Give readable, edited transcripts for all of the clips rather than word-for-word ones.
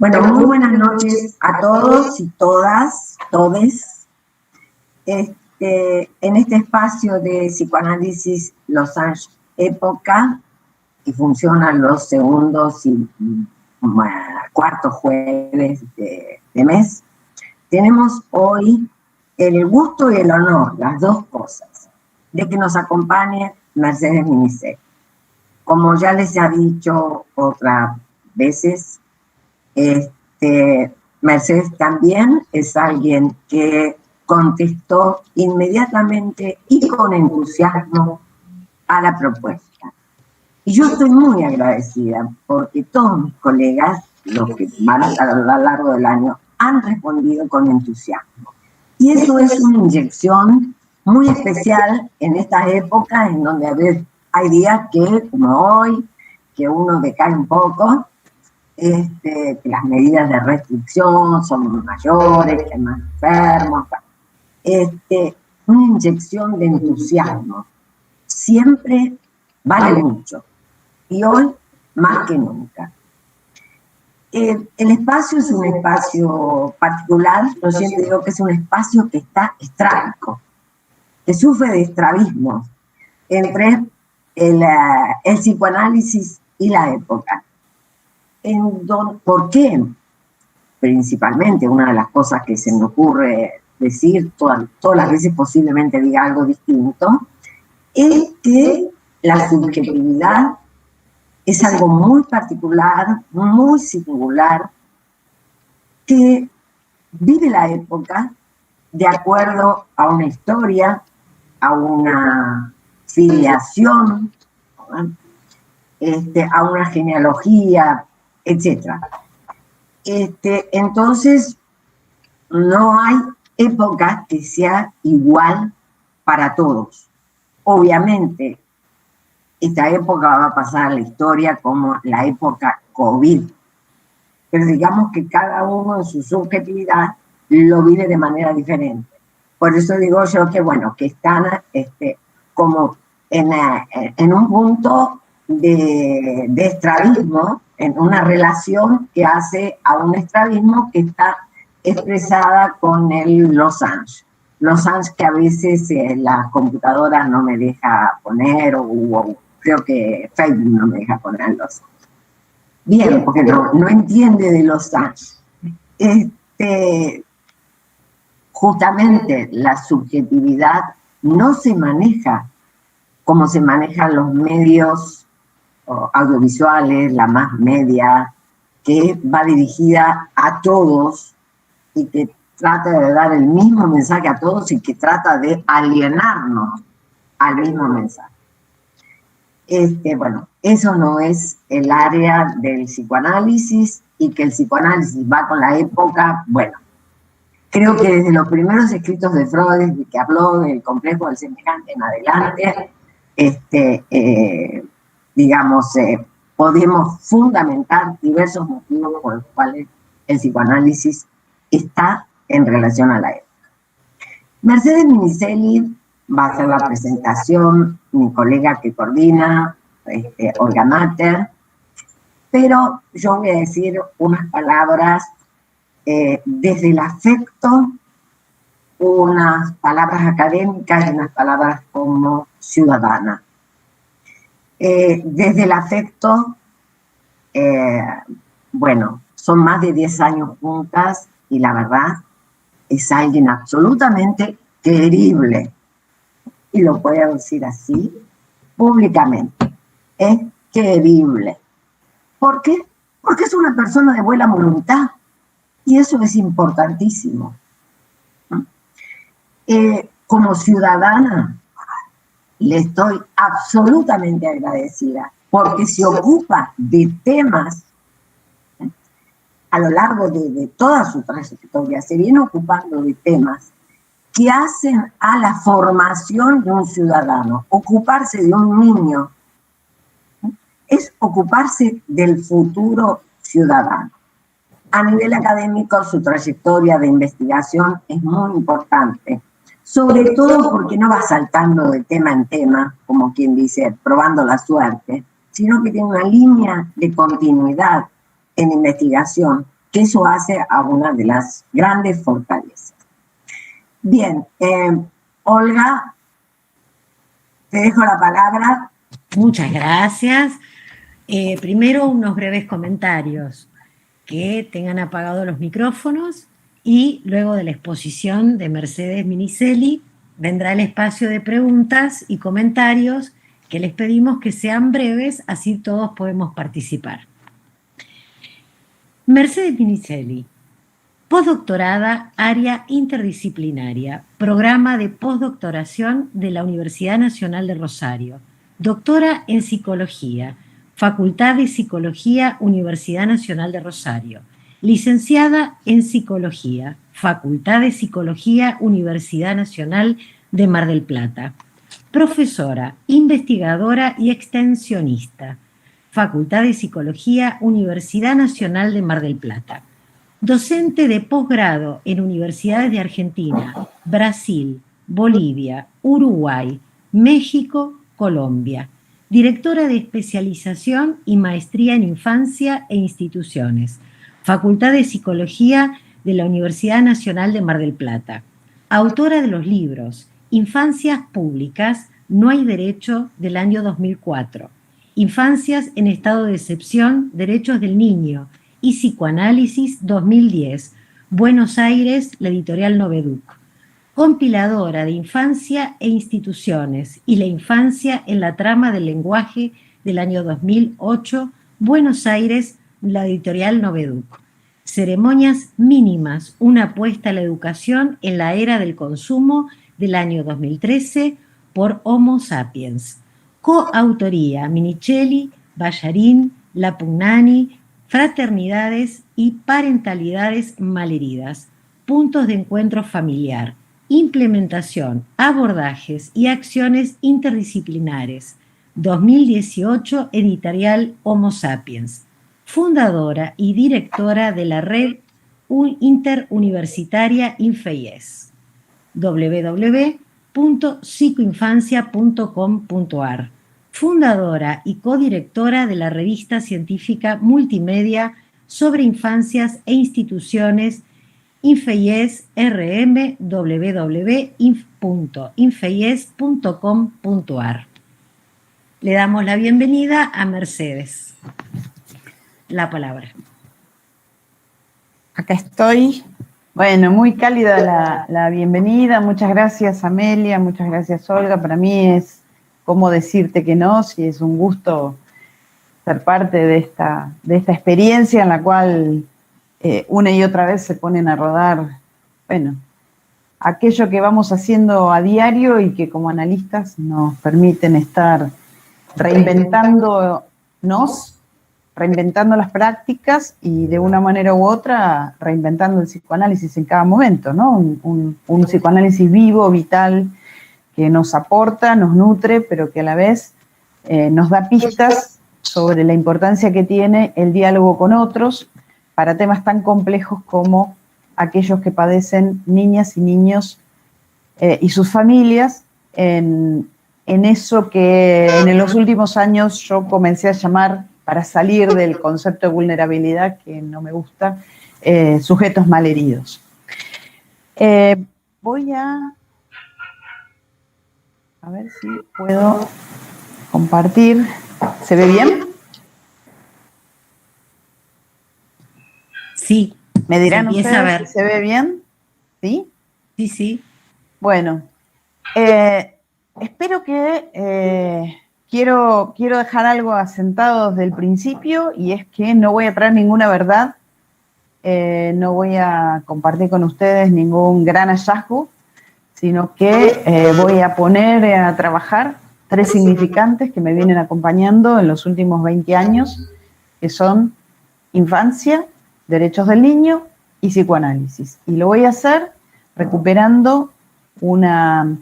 Bueno, muy buenas noches a todos y todas, todes. En este espacio de psicoanálisis Los Ángeles Época, que funciona los segundos y cuartos jueves de mes, tenemos hoy el gusto y el honor, las dos cosas, de que nos acompañe Mercedes Miniceli. Como ya les he dicho otras veces, Mercedes también es alguien que contestó inmediatamente y con entusiasmo a la propuesta. Y yo estoy muy agradecida porque todos mis colegas, los que van a estar a lo largo del año, han respondido con entusiasmo. Y eso es una inyección muy especial en estas épocas en donde a veces hay días que, como hoy, que uno decae un poco, que las medidas de restricción son mayores, que hay más enfermos. Una inyección de entusiasmo siempre vale mucho, y hoy más que nunca. El espacio es un espacio particular, yo siempre digo que es un espacio que está estrábico, que sufre de estrabismo entre el psicoanálisis y la época. ¿Por qué? Principalmente, una de las cosas que se me ocurre decir, todas las veces posiblemente diga algo distinto, es que la subjetividad es algo muy particular, muy singular, que vive la época de acuerdo a una historia, a una filiación, a una genealogía, etc. Entonces, no hay época que sea igual para todos. Obviamente, esta época va a pasar a la historia como la época COVID, pero digamos que cada uno en su subjetividad lo vive de manera diferente. Por eso digo yo que, bueno, que están como en un punto de estrabismo, en una relación que hace a un estrabismo que está expresada con el losange. Losange que a veces la computadora no me deja poner, o creo que Facebook no me deja poner losange. Bien, porque no entiende de losange. Justamente la subjetividad no se maneja como se manejan los medios audiovisuales, la más media, que va dirigida a todos y que trata de dar el mismo mensaje a todos y que trata de alienarnos al mismo mensaje. Bueno, eso no es el área del psicoanálisis, y que el psicoanálisis va con la época, bueno, creo que desde los primeros escritos de Freud, que habló del complejo del semejante en adelante, podemos fundamentar diversos motivos por los cuales el psicoanálisis está en relación a la época. Mercedes Miniceli va a hacer la presentación, mi colega que coordina, Olga Mater, pero yo voy a decir unas palabras desde el afecto, unas palabras académicas y unas palabras como ciudadana. Desde el afecto, bueno, son más de 10 años juntas y la verdad es alguien absolutamente querible, y lo puedo decir así públicamente, es querible. ¿Por qué? Porque es una persona de buena voluntad, y eso es importantísimo. Como ciudadana, le estoy absolutamente agradecida, porque se ocupa de temas a lo largo de toda su trayectoria, se viene ocupando de temas que hacen a la formación de un ciudadano. Ocuparse de un niño es ocuparse del futuro ciudadano. A nivel académico, su trayectoria de investigación es muy importante, sobre todo porque no va saltando de tema en tema, como quien dice, probando la suerte, sino que tiene una línea de continuidad en investigación que eso hace a una de las grandes fortalezas. Bien, Olga, te dejo la palabra. Muchas gracias. Primero, unos breves comentarios. Que tengan apagados los micrófonos y luego de la exposición de Mercedes Minicelli vendrá el espacio de preguntas y comentarios que les pedimos que sean breves, así todos podemos participar. Mercedes Minicelli, postdoctorada, área interdisciplinaria, programa de postdoctoración de la Universidad Nacional de Rosario, doctora en Psicología, Facultad de Psicología, Universidad Nacional de Rosario, licenciada en Psicología, Facultad de Psicología, Universidad Nacional de Mar del Plata, profesora, investigadora y extensionista, Facultad de Psicología, Universidad Nacional de Mar del Plata, docente de posgrado en universidades de Argentina, Brasil, Bolivia, Uruguay, México, Colombia, directora de especialización y maestría en infancia e instituciones, Facultad de Psicología de la Universidad Nacional de Mar del Plata, autora de los libros Infancias Públicas, No hay Derecho, del año 2004, Infancias en Estado de Excepción, Derechos del Niño y Psicoanálisis 2010, Buenos Aires, la editorial Noveduc, compiladora de Infancia e Instituciones y la Infancia en la Trama del Lenguaje del año 2008, Buenos Aires, la editorial Noveduc. Ceremonias mínimas, una apuesta a la educación en la era del consumo del año 2013 por Homo Sapiens. Coautoría Minicelli, Ballarín, Lapugnani, Fraternidades y Parentalidades Malheridas, puntos de encuentro familiar, implementación, abordajes y acciones interdisciplinares, 2018, editorial Homo Sapiens, fundadora y directora de la red interuniversitaria Infeyes, www.psicoinfancia.com.ar, fundadora y codirectora de la revista científica multimedia sobre infancias e instituciones Infeyes RM, www.infeyes.com.ar. Le damos la bienvenida a Mercedes. La palabra. Acá estoy. Bueno, muy cálida la bienvenida. Muchas gracias, Amelia. Muchas gracias, Olga. Para mí es como decirte que no, si es un gusto ser parte de esta experiencia en la cual una y otra vez se ponen a rodar, bueno, aquello que vamos haciendo a diario y que como analistas nos permiten estar reinventándonos, reinventando las prácticas y de una manera u otra reinventando el psicoanálisis en cada momento, ¿no? Un psicoanálisis vivo, vital, que nos aporta, nos nutre, pero que a la vez nos da pistas sobre la importancia que tiene el diálogo con otros para temas tan complejos como aquellos que padecen niñas y niños y sus familias en eso que en los últimos años yo comencé a llamar, para salir del concepto de vulnerabilidad que no me gusta, sujetos malheridos. Voy a ver si puedo compartir. ¿Se ve bien? Sí. ¿Me dirán ustedes si se ve bien? ¿Sí? Sí, sí. Bueno, espero que quiero dejar algo asentado desde el principio, y es que no voy a traer ninguna verdad, no voy a compartir con ustedes ningún gran hallazgo, sino que voy a poner a trabajar 3 significantes que me vienen acompañando en los últimos 20 años, que son infancia, derechos del niño y psicoanálisis. Y lo voy a hacer recuperando una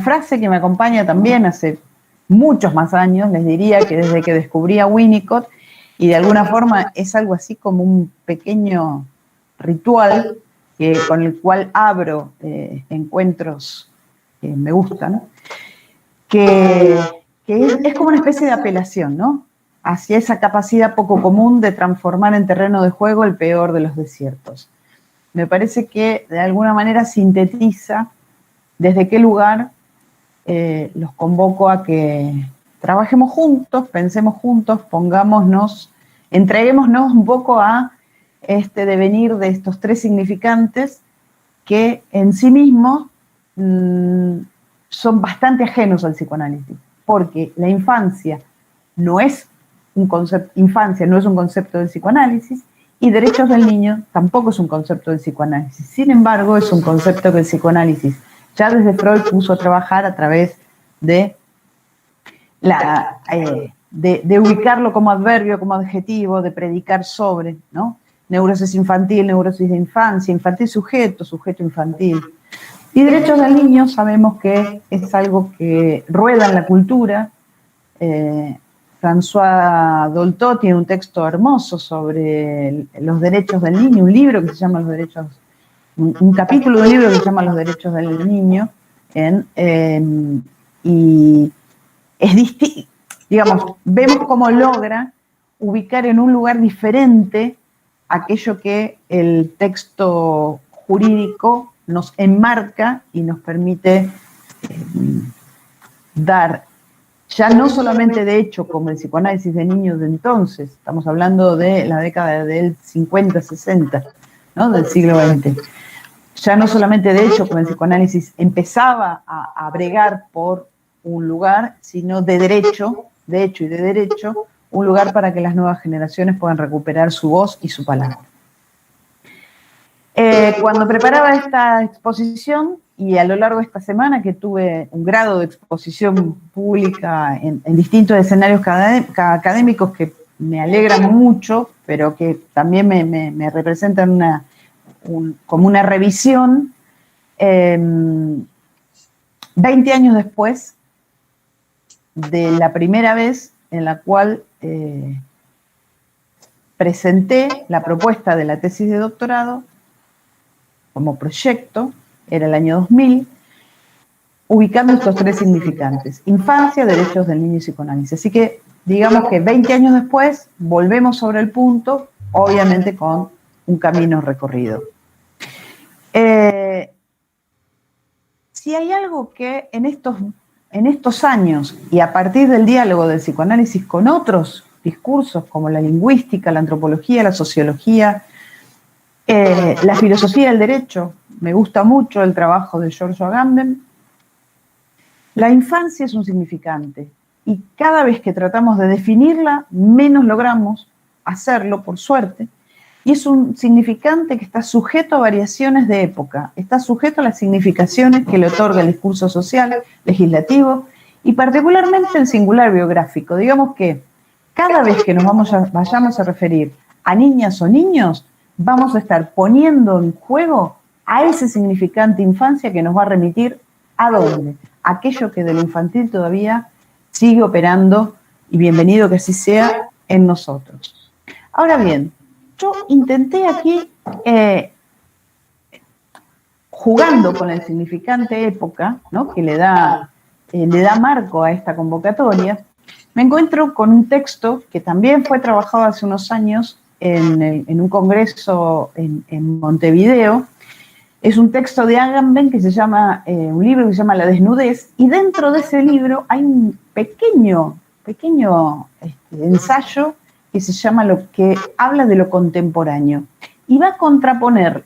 frase que me acompaña también hace muchos más años, les diría que desde que descubrí a Winnicott, y de alguna forma es algo así como un pequeño ritual con el cual abro encuentros que me gustan, que es como una especie de apelación, ¿no? hacia esa capacidad poco común de transformar en terreno de juego el peor de los desiertos. Me parece que de alguna manera sintetiza desde qué lugar los convoco a que trabajemos juntos, pensemos juntos, entreguémonos un poco a este devenir de estos tres significantes que en sí mismos son bastante ajenos al psicoanálisis, porque la infancia no es un concepto del psicoanálisis, y derechos del niño tampoco es un concepto del psicoanálisis. Sin embargo, es un concepto que el psicoanálisis ya desde Freud puso a trabajar a través de ubicarlo como adverbio, como adjetivo, de predicar sobre, ¿no? Neurosis infantil, neurosis de infancia, infantil sujeto, sujeto infantil. Y derechos del niño sabemos que es algo que rueda en la cultura. François Dolto tiene un texto hermoso sobre los derechos del niño, un libro que se llama Los Derechos, un capítulo de un libro que se llama Los Derechos del Niño, y es distinto, digamos, vemos cómo logra ubicar en un lugar diferente aquello que el texto jurídico nos enmarca y nos permite dar, ya no solamente de hecho como el psicoanálisis de niños de entonces, estamos hablando de la década del 50-60, ¿no? Del siglo XX, ya no solamente de hecho como el psicoanálisis empezaba a bregar por un lugar, sino de hecho y de derecho, un lugar para que las nuevas generaciones puedan recuperar su voz y su palabra. Cuando preparaba esta exposición, y a lo largo de esta semana que tuve un grado de exposición pública en distintos escenarios académicos que me alegran mucho, pero que también me representan como una revisión, 20 años después de la primera vez en la cual presenté la propuesta de la tesis de doctorado como proyecto, era el año 2000, ubicando estos tres significantes: infancia, derechos del niño y psicoanálisis. Así que, digamos que 20 años después, volvemos sobre el punto, obviamente con un camino recorrido. Si hay algo que en estos años, y a partir del diálogo del psicoanálisis con otros discursos como la lingüística, la antropología, la sociología, la filosofía del derecho, me gusta mucho el trabajo de George Agamben, la infancia es un significante, y cada vez que tratamos de definirla, menos logramos hacerlo, por suerte, y es un significante que está sujeto a variaciones de época, está sujeto a las significaciones que le otorga el discurso social, legislativo, y particularmente el singular biográfico. Digamos que cada vez que nos vayamos a referir a niñas o niños, vamos a estar poniendo en juego a ese significante infancia que nos va a remitir ¿a dónde? Aquello que de lo infantil todavía sigue operando, y bienvenido que así sea, en nosotros. Ahora bien, yo intenté aquí, jugando con el significante época, ¿no? Que le da marco a esta convocatoria, me encuentro con un texto que también fue trabajado hace unos años en un congreso en Montevideo. Es un texto de Agamben que se llama, un libro que se llama La desnudez, y dentro de ese libro hay un pequeño ensayo que se llama lo que habla de lo contemporáneo, y va a contraponer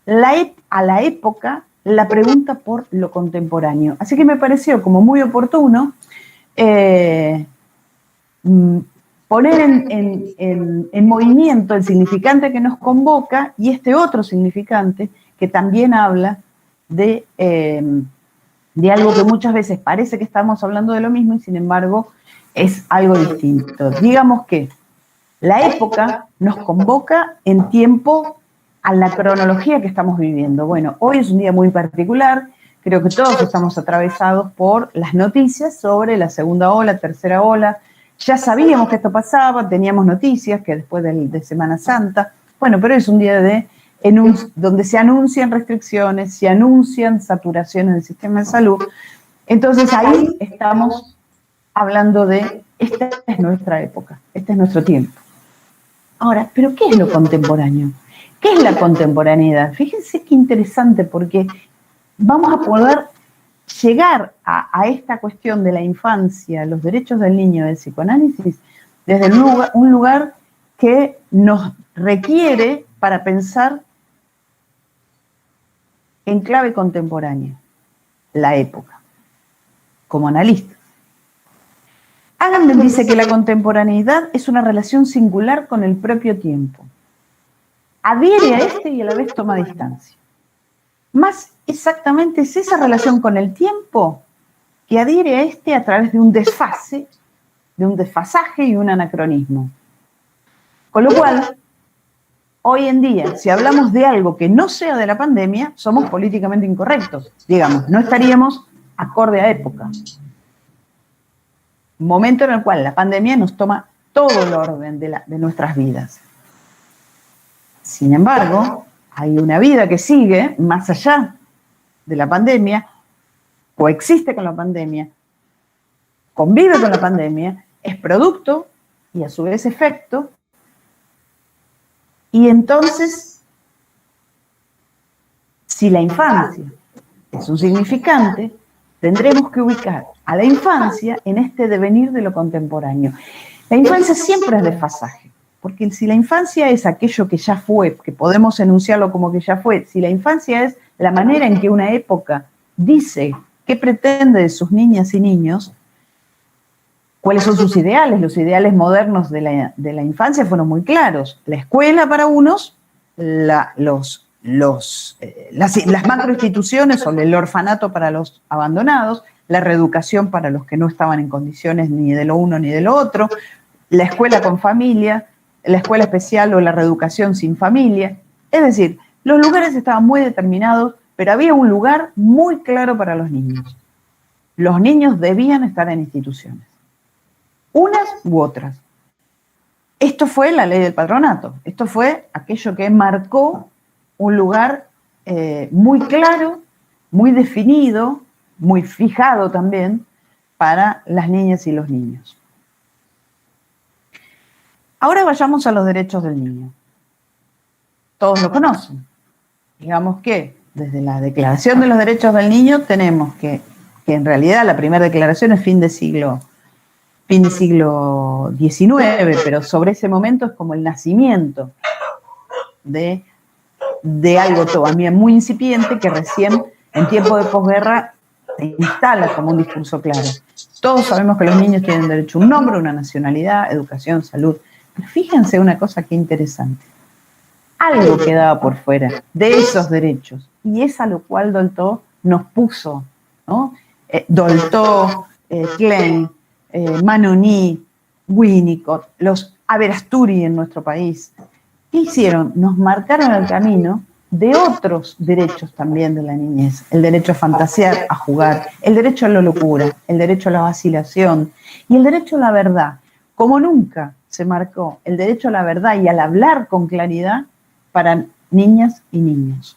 a la época la pregunta por lo contemporáneo. Así que me pareció como muy oportuno poner en movimiento el significante que nos convoca y este otro significante que también habla de algo que muchas veces parece que estamos hablando de lo mismo y sin embargo es algo distinto. Digamos que la época nos convoca en tiempo a la cronología que estamos viviendo. Bueno, hoy es un día muy particular, creo que todos estamos atravesados por las noticias sobre la segunda ola, tercera ola. Ya sabíamos que esto pasaba, teníamos noticias que después de Semana Santa. Bueno, pero es un día donde se anuncian restricciones, se anuncian saturaciones del sistema de salud. Entonces ahí estamos hablando de esta es nuestra época, este es nuestro tiempo. Ahora, ¿pero qué es lo contemporáneo? ¿Qué es la contemporaneidad? Fíjense qué interesante, porque vamos a poder llegar a esta cuestión de la infancia, los derechos del niño, del psicoanálisis, desde un lugar que nos requiere para pensar en clave contemporánea, la época, como analista. Agamben dice que la contemporaneidad es una relación singular con el propio tiempo. Adhiere a este y a la vez toma distancia. Más exactamente es esa relación con el tiempo que adhiere a este a través de un desfase, de un desfasaje y un anacronismo. Con lo cual, hoy en día, si hablamos de algo que no sea de la pandemia, somos políticamente incorrectos. Digamos, no estaríamos acorde a época. Momento en el cual la pandemia nos toma todo el orden de nuestras vidas. Sin embargo, hay una vida que sigue más allá de la pandemia, coexiste con la pandemia, convive con la pandemia, es producto y a su vez efecto. Y entonces, si la infancia es un significante, tendremos que ubicar a la infancia en este devenir de lo contemporáneo. La infancia siempre es desfasaje, porque si la infancia es aquello que ya fue, que podemos enunciarlo como que ya fue, si la infancia es la manera en que una época dice qué pretende de sus niñas y niños, cuáles son sus ideales, los ideales modernos de la infancia fueron muy claros. La escuela para unos, las macroinstituciones o el orfanato para los abandonados, la reeducación para los que no estaban en condiciones ni de lo uno ni de lo otro, la escuela con familia, la escuela especial o la reeducación sin familia. Es decir, los lugares estaban muy determinados, pero había un lugar muy claro para los niños. Los niños debían estar en instituciones, unas u otras. Esto fue la ley del patronato, esto fue aquello que marcó un lugar muy claro, muy definido, muy fijado también para las niñas y los niños. Ahora vayamos a los derechos del niño. Todos lo conocen. Digamos que desde la Declaración de los Derechos del Niño tenemos que en realidad la primera declaración es fin de siglo XIX, pero sobre ese momento es como el nacimiento de algo todavía muy incipiente que recién en tiempo de posguerra se instala como un discurso claro. Todos sabemos que los niños tienen derecho a un nombre, una nacionalidad, educación, salud. Pero fíjense una cosa que interesante. Algo quedaba por fuera de esos derechos y es a lo cual Dolto nos puso, ¿no? Dolto, Klein, Manoni, Winnicott, los Aberasturi en nuestro país. ¿Qué hicieron? Nos marcaron el camino de otros derechos también de la niñez. El derecho a fantasear, a jugar, el derecho a la locura, el derecho a la vacilación y el derecho a la verdad. Como nunca se marcó el derecho a la verdad y al hablar con claridad para niñas y niños.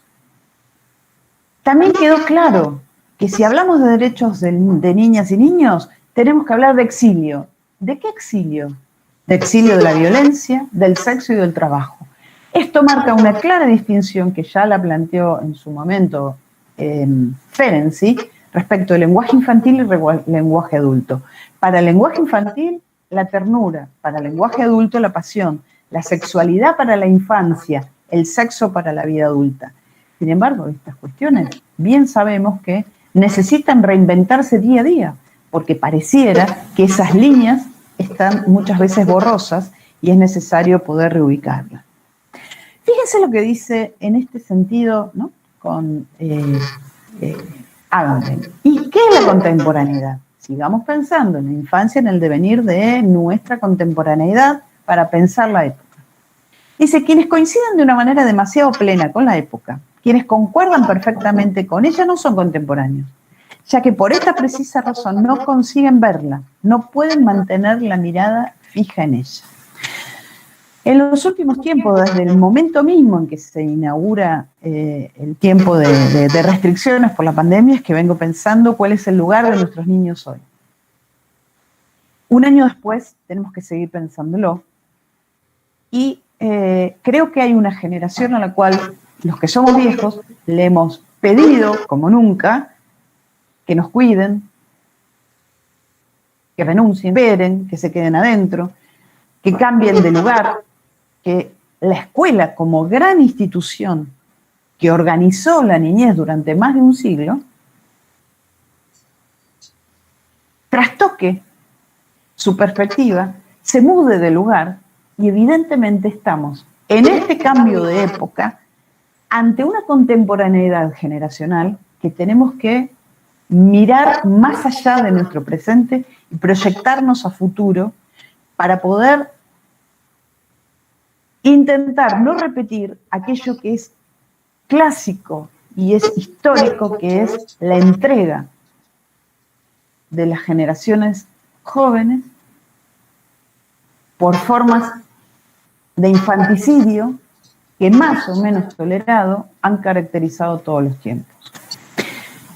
También quedó claro que si hablamos de derechos de niñas y niños, tenemos que hablar de exilio. ¿De qué exilio? De exilio de la violencia, del sexo y del trabajo. Esto marca una clara distinción que ya la planteó en su momento Ferenczi respecto del lenguaje infantil y lenguaje adulto. Para el lenguaje infantil, la ternura; para el lenguaje adulto, la pasión; la sexualidad para la infancia, el sexo para la vida adulta. Sin embargo, estas cuestiones bien sabemos que necesitan reinventarse día a día, porque pareciera que esas líneas están muchas veces borrosas y es necesario poder reubicarlas. Fíjense lo que dice en este sentido, ¿no? Con Agamben. ¿Y qué es la contemporaneidad? Sigamos pensando en la infancia, en el devenir de nuestra contemporaneidad para pensar la época. Dice, quienes coinciden de una manera demasiado plena con la época, quienes concuerdan perfectamente con ella, no son contemporáneos, ya que por esta precisa razón no consiguen verla, no pueden mantener la mirada fija en ella. En los últimos tiempos, desde el momento mismo en que se inaugura el tiempo de restricciones por la pandemia, es que vengo pensando cuál es el lugar de nuestros niños hoy. Un año después tenemos que seguir pensándolo y creo que hay una generación a la cual los que somos viejos le hemos pedido, como nunca, que nos cuiden, que renuncien, esperen, que se queden adentro, que cambien de lugar, que la escuela como gran institución que organizó la niñez durante más de un siglo, trastoque su perspectiva, se mude de lugar y evidentemente estamos en este cambio de época ante una contemporaneidad generacional que tenemos que mirar más allá de nuestro presente y proyectarnos a futuro para poder intentar no repetir aquello que es clásico y es histórico, que es la entrega de las generaciones jóvenes por formas de infanticidio que más o menos tolerado han caracterizado todos los tiempos.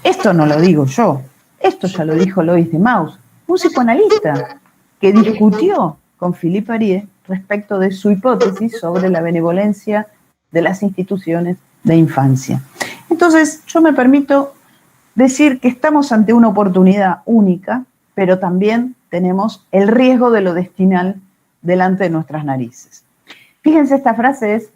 Esto no lo digo yo, esto ya lo dijo Lois de Mauss, un psicoanalista que discutió con Philippe Arié respecto de su hipótesis sobre la benevolencia de las instituciones de infancia. Entonces, yo me permito decir que estamos ante una oportunidad única, pero también tenemos el riesgo de lo destinal delante de nuestras narices. Fíjense, esta frase es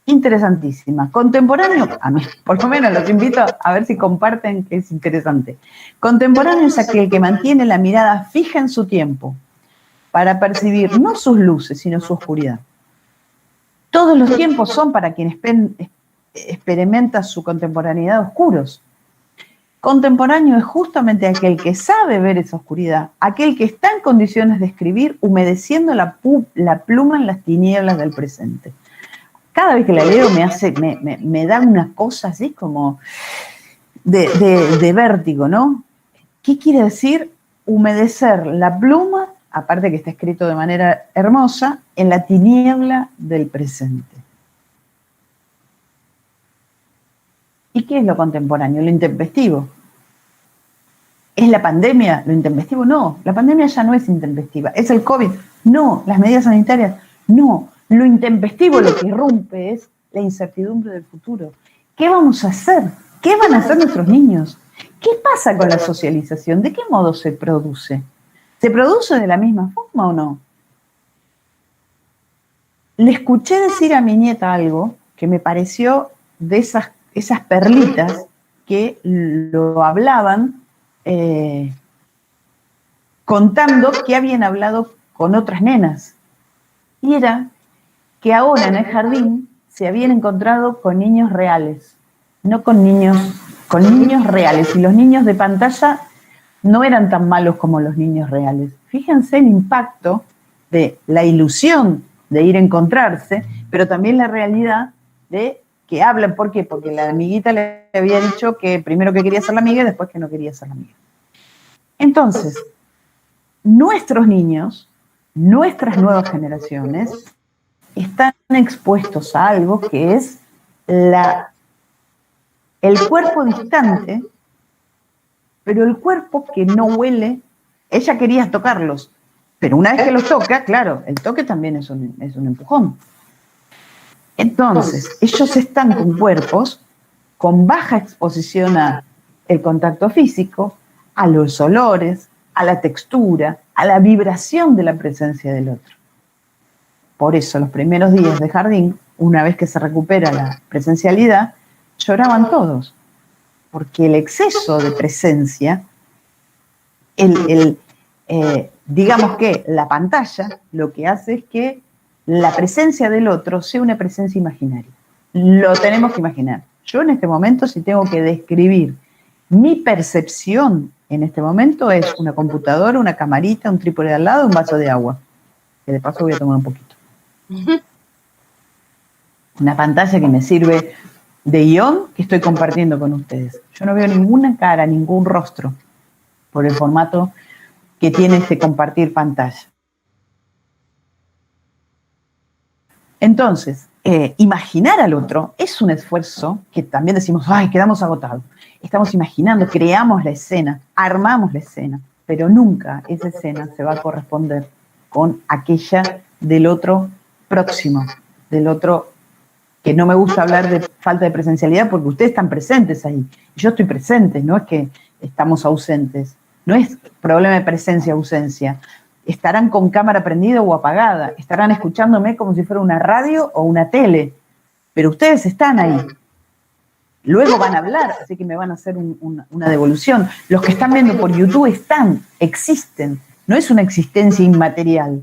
interesantísima. Contemporáneo, a mí por lo menos los invito a ver si comparten que es interesante. Contemporáneo es aquel que mantiene la mirada fija en su tiempo para percibir no sus luces, sino su oscuridad. Todos los tiempos son para quien experimenta su contemporaneidad oscuros. Contemporáneo es justamente aquel que sabe ver esa oscuridad, aquel que está en condiciones de escribir humedeciendo la pluma en las tinieblas del presente. Cada vez que la leo me da una cosa así como de vértigo, ¿no? ¿Qué quiere decir humedecer la pluma, aparte que está escrito de manera hermosa, en la tiniebla del presente? ¿Y qué es lo contemporáneo? Lo intempestivo. ¿Es la pandemia lo intempestivo? No, la pandemia ya no es intempestiva. ¿Es el COVID? No. ¿Las medidas sanitarias? No. Lo intempestivo lo que irrumpe es la incertidumbre del futuro. ¿Qué vamos a hacer? ¿Qué van a hacer nuestros niños? ¿Qué pasa con la socialización? ¿De qué modo se produce? ¿Se produce de la misma forma o no? Le escuché decir a mi nieta algo que me pareció de esas perlitas que lo hablaban contando que habían hablado con otras nenas. Y era que ahora en el jardín se habían encontrado con niños reales, no con niños reales. Y los niños de pantalla no eran tan malos como los niños reales. Fíjense el impacto de la ilusión de ir a encontrarse, pero también la realidad de que hablan. ¿Por qué? Porque la amiguita le había dicho que primero que quería ser la amiga y después que no quería ser la amiga. Entonces, nuestros niños, nuestras nuevas generaciones, están expuestos a algo que es el cuerpo distante, pero el cuerpo que no huele. Ella quería tocarlos, pero una vez que los toca, claro, el toque también es un empujón. Entonces, ellos están con cuerpos con baja exposición al contacto físico, a los olores, a la textura, a la vibración de la presencia del otro. Por eso, los primeros días de jardín, una vez que se recupera la presencialidad, lloraban todos, porque el exceso de presencia, digamos que la pantalla lo que hace es que la presencia del otro sea una presencia imaginaria. Lo tenemos que imaginar. Yo en este momento, si tengo que describir mi percepción en este momento, es una computadora, una camarita, un trípode al lado, un vaso de agua, que de paso voy a tomar un poquito. Una pantalla que me sirve de guión que estoy compartiendo con ustedes. Yo no veo ninguna cara, ningún rostro, por el formato que tiene este compartir pantalla. Entonces, imaginar al otro es un esfuerzo que también decimos, ¡ay, quedamos agotados! Estamos imaginando, creamos la escena, armamos la escena. pero nunca esa escena se va a corresponder con aquella del otro próximo, del otro que no me gusta hablar de falta de presencialidad porque ustedes están presentes ahí. Yo estoy presente, no es que estamos ausentes. No es problema de presencia o ausencia. Estarán con cámara prendida o apagada, estarán escuchándome como si fuera una radio o una tele, pero ustedes están ahí. Luego van a hablar, así que me van a hacer una devolución. Los que están viendo por YouTube están, existen. No es una existencia inmaterial.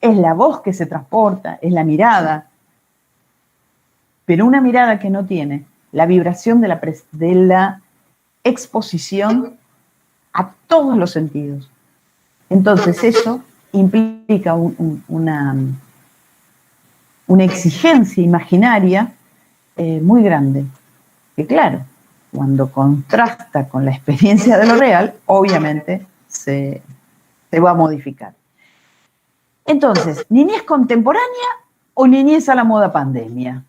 Es la voz que se transporta, es la mirada. Pero una mirada que no tiene la vibración de la exposición a todos los sentidos. Entonces eso implica una exigencia imaginaria muy grande. Que claro, cuando contrasta con la experiencia de lo real, obviamente se va a modificar. Entonces, ¿niñez contemporánea o niñez a la moda pandemia?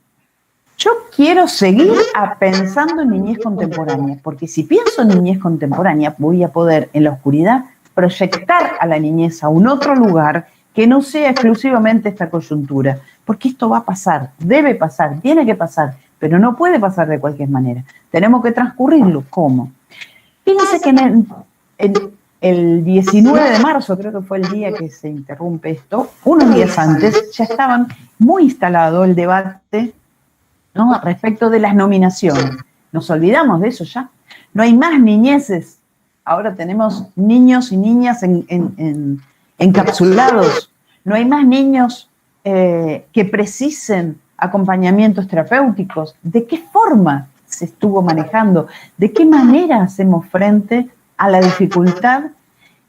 Yo quiero seguir pensando en niñez contemporánea, porque si pienso en niñez contemporánea, voy a poder en la oscuridad proyectar a la niñez a un otro lugar que no sea exclusivamente esta coyuntura, porque esto va a pasar, debe pasar, tiene que pasar, pero no puede pasar de cualquier manera. Tenemos que transcurrirlo. ¿Cómo? Fíjense que en el 19 de marzo, creo que fue el día que se interrumpe esto, unos días antes ya estaban muy instalado el debate, ¿no?, respecto de las nominaciones. Nos olvidamos de eso ya. No hay más niñeces. Ahora tenemos niños y niñas encapsulados. No hay más niños que precisen acompañamientos terapéuticos. ¿De qué forma se estuvo manejando? ¿De qué manera hacemos frente a la dificultad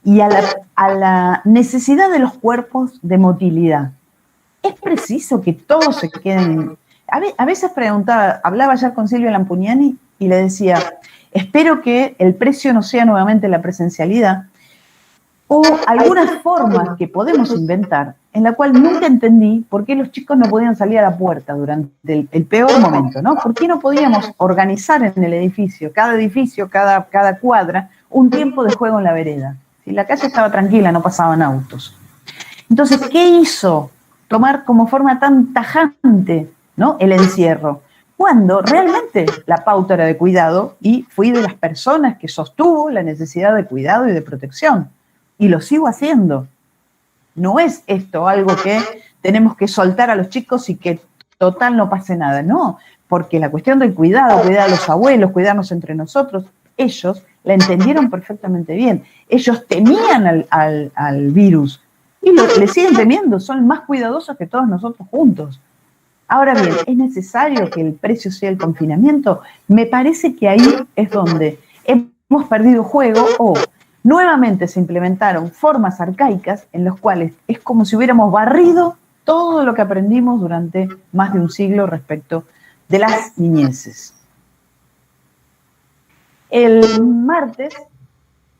y a la necesidad de los cuerpos de motilidad? ¿Es preciso que todos se queden? A veces hablaba ayer con Silvia Lampugnani y le decía, espero que el precio no sea nuevamente la presencialidad o algunas formas que podemos inventar en la cual nunca entendí por qué los chicos no podían salir a la puerta durante el peor momento, ¿no? ¿Por qué no podíamos organizar en el edificio, cada cuadra, un tiempo de juego en la vereda? Si la calle estaba tranquila, no pasaban autos. Entonces, ¿qué hizo tomar como forma tan tajante, ¿no?, el encierro? Cuando realmente la pauta era de cuidado y fui de las personas que sostuvo la necesidad de cuidado y de protección. Y lo sigo haciendo. No es esto algo que tenemos que soltar a los chicos y que total no pase nada. No, porque la cuestión del cuidado, cuidar a los abuelos, cuidarnos entre nosotros, ellos la entendieron perfectamente bien. Ellos temían al virus y le siguen temiendo, son más cuidadosos que todos nosotros juntos. Ahora bien, ¿es necesario que el precio sea el confinamiento? Me parece que ahí es donde hemos perdido juego o nuevamente se implementaron formas arcaicas en las cuales es como si hubiéramos barrido todo lo que aprendimos durante más de un siglo respecto de las niñeces. El martes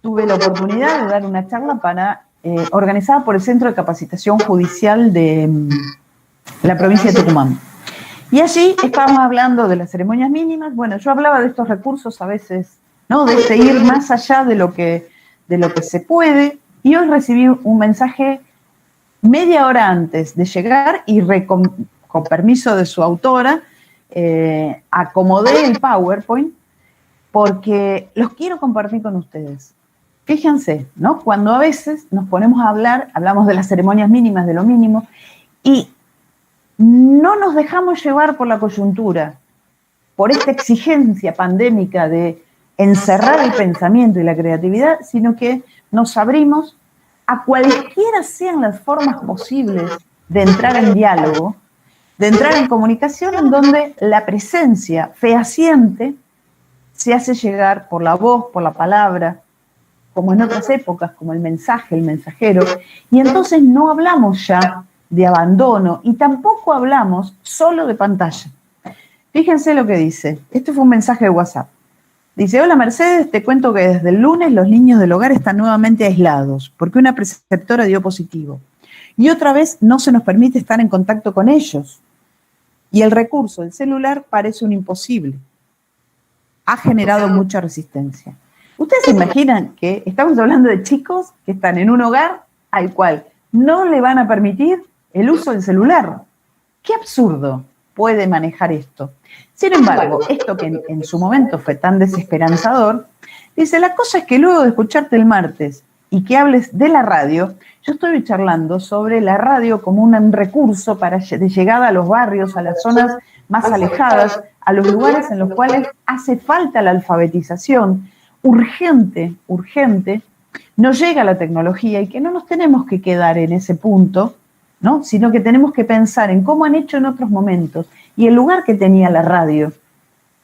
tuve la oportunidad de dar una charla organizada por el Centro de Capacitación Judicial de la provincia de Tucumán. Y allí estábamos hablando de las ceremonias mínimas. Bueno, yo hablaba de estos recursos a veces, ¿no?, de seguir más allá de lo que se puede. Y hoy recibí un mensaje media hora antes de llegar y con permiso de su autora, acomodé el PowerPoint porque los quiero compartir con ustedes. Fíjense, ¿no?, cuando a veces nos ponemos a hablamos de las ceremonias mínimas, de lo mínimo, y no nos dejamos llevar por la coyuntura, por esta exigencia pandémica de encerrar el pensamiento y la creatividad, sino que nos abrimos a cualquiera sean las formas posibles de entrar en diálogo, de entrar en comunicación, en donde la presencia fehaciente se hace llegar por la voz, por la palabra, como en otras épocas, como el mensaje, el mensajero, y entonces no hablamos ya de abandono y tampoco hablamos solo de pantalla. Fíjense lo que dice. Este fue un mensaje de WhatsApp. Dice, hola Mercedes, te cuento que desde el lunes los niños del hogar están nuevamente aislados porque una preceptora dio positivo. Y otra vez no se nos permite estar en contacto con ellos. Y el recurso del celular parece un imposible. Ha generado mucha resistencia. Ustedes se imaginan que estamos hablando de chicos que están en un hogar al cual no le van a permitir el uso del celular. ¡Qué absurdo puede manejar esto! Sin embargo, esto que en su momento fue tan desesperanzador, dice, la cosa es que luego de escucharte el martes y que hables de la radio, yo estoy charlando sobre la radio como un recurso de llegada a los barrios, a las zonas más alejadas, a los lugares en los cuales hace falta la alfabetización urgente, no llega la tecnología y que no nos tenemos que quedar en ese punto, ¿no? Sino que tenemos que pensar en cómo han hecho en otros momentos y el lugar que tenía la radio,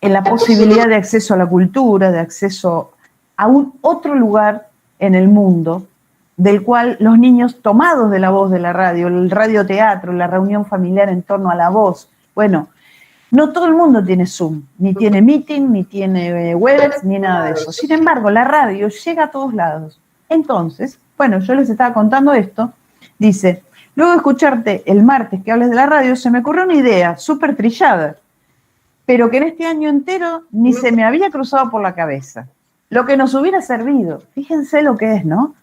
en la posibilidad de acceso a la cultura, de acceso a un otro lugar en el mundo, del cual los niños tomados de la voz de la radio, el radioteatro, la reunión familiar en torno a la voz, bueno, no todo el mundo tiene Zoom, ni tiene Meeting, ni tiene Webex, ni nada de eso. Sin embargo, la radio llega a todos lados. Entonces, bueno, yo les estaba contando esto, dice, luego de escucharte el martes que hables de la radio, se me ocurrió una idea súper trillada, pero que en este año entero ni se me había cruzado por la cabeza. Lo que nos hubiera servido, fíjense lo que es, ¿no?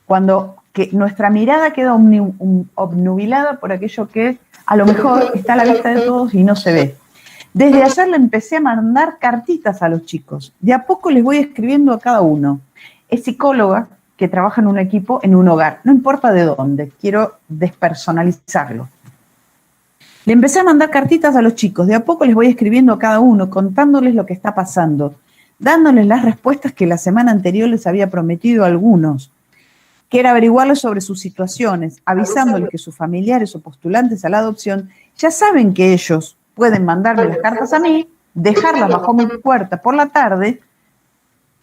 Cuando que nuestra mirada queda obnubilada por aquello que a lo mejor está a la vista de todos y no se ve. Desde ayer le empecé a mandar cartitas a los chicos. De a poco les voy escribiendo a cada uno. Es psicóloga que trabaja en un equipo, en un hogar. No importa de dónde, quiero despersonalizarlo. Le empecé a mandar cartitas a los chicos. De a poco les voy escribiendo a cada uno, contándoles lo que está pasando, dándoles las respuestas que la semana anterior les había prometido a algunos, que era averiguarles sobre sus situaciones, avisándoles que sus familiares o postulantes a la adopción ya saben que ellos pueden mandarme las cartas a mí, dejarlas bajo mi puerta por la tarde,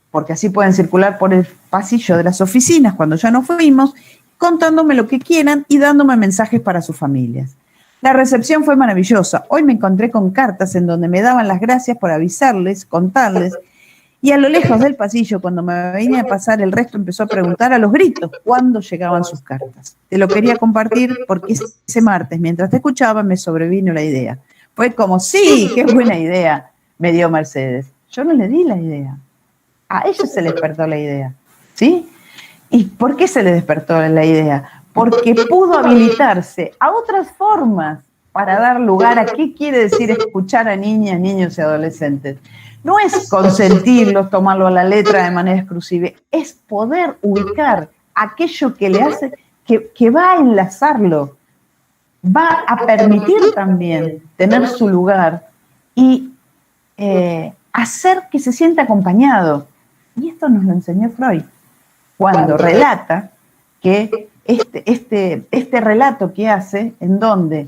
porque así pueden circular por el pasillo de las oficinas cuando ya nos fuimos, contándome lo que quieran y dándome mensajes para sus familias. La recepción fue maravillosa. Hoy me encontré con cartas en donde me daban las gracias por avisarles, contarles, y a lo lejos del pasillo, cuando me venía a pasar, el resto empezó a preguntar a los gritos cuándo llegaban sus cartas. Te lo quería compartir porque ese martes, mientras te escuchaba, me sobrevino la idea. Fue como, sí, qué buena idea, me dio Mercedes. Yo no le di la idea. A ella se le despertó la idea, ¿sí? ¿Y por qué se le despertó la idea? Porque pudo habilitarse a otras formas para dar lugar a qué quiere decir escuchar a niñas, niños y adolescentes. No es consentirlos, tomarlo a la letra de manera exclusiva, es poder ubicar aquello que le hace, que va a enlazarlo, va a permitir también tener su lugar y hacer que se sienta acompañado. Y esto nos lo enseñó Freud, cuando relata que este relato que hace, en donde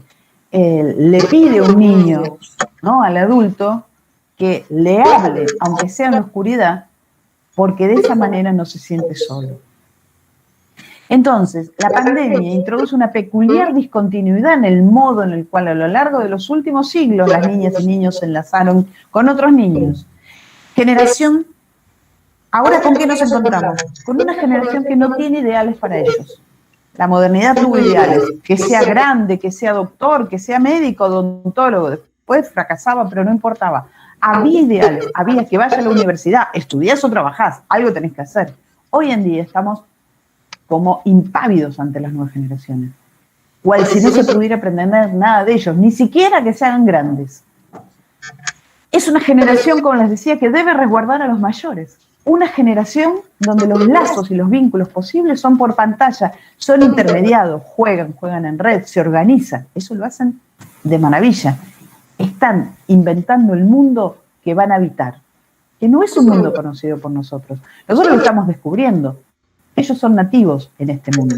le pide a un niño, ¿no?, al adulto, que le hable, aunque sea en la oscuridad, porque de esa manera no se siente solo. Entonces, la pandemia introduce una peculiar discontinuidad en el modo en el cual a lo largo de los últimos siglos las niñas y niños se enlazaron con otros niños. Generación, ahora ¿con qué nos encontramos? Con una generación que no tiene ideales para ellos. La modernidad tuvo ideales, que sea grande, que sea doctor, que sea médico, odontólogo, después fracasaba, pero no importaba. Había ideales, había que vaya a la universidad, estudiás o trabajás, algo tenés que hacer. Hoy en día estamos como impávidos ante las nuevas generaciones, cual si no se pudiera aprender nada de ellos, ni siquiera que se hagan grandes. Es una generación, como les decía, que debe resguardar a los mayores. Una generación donde los lazos y los vínculos posibles son por pantalla, son intermediados, juegan en red, se organizan. Eso lo hacen de maravilla. Están inventando el mundo que van a habitar, que no es un mundo conocido por nosotros. Nosotros lo estamos descubriendo. Ellos son nativos en este mundo.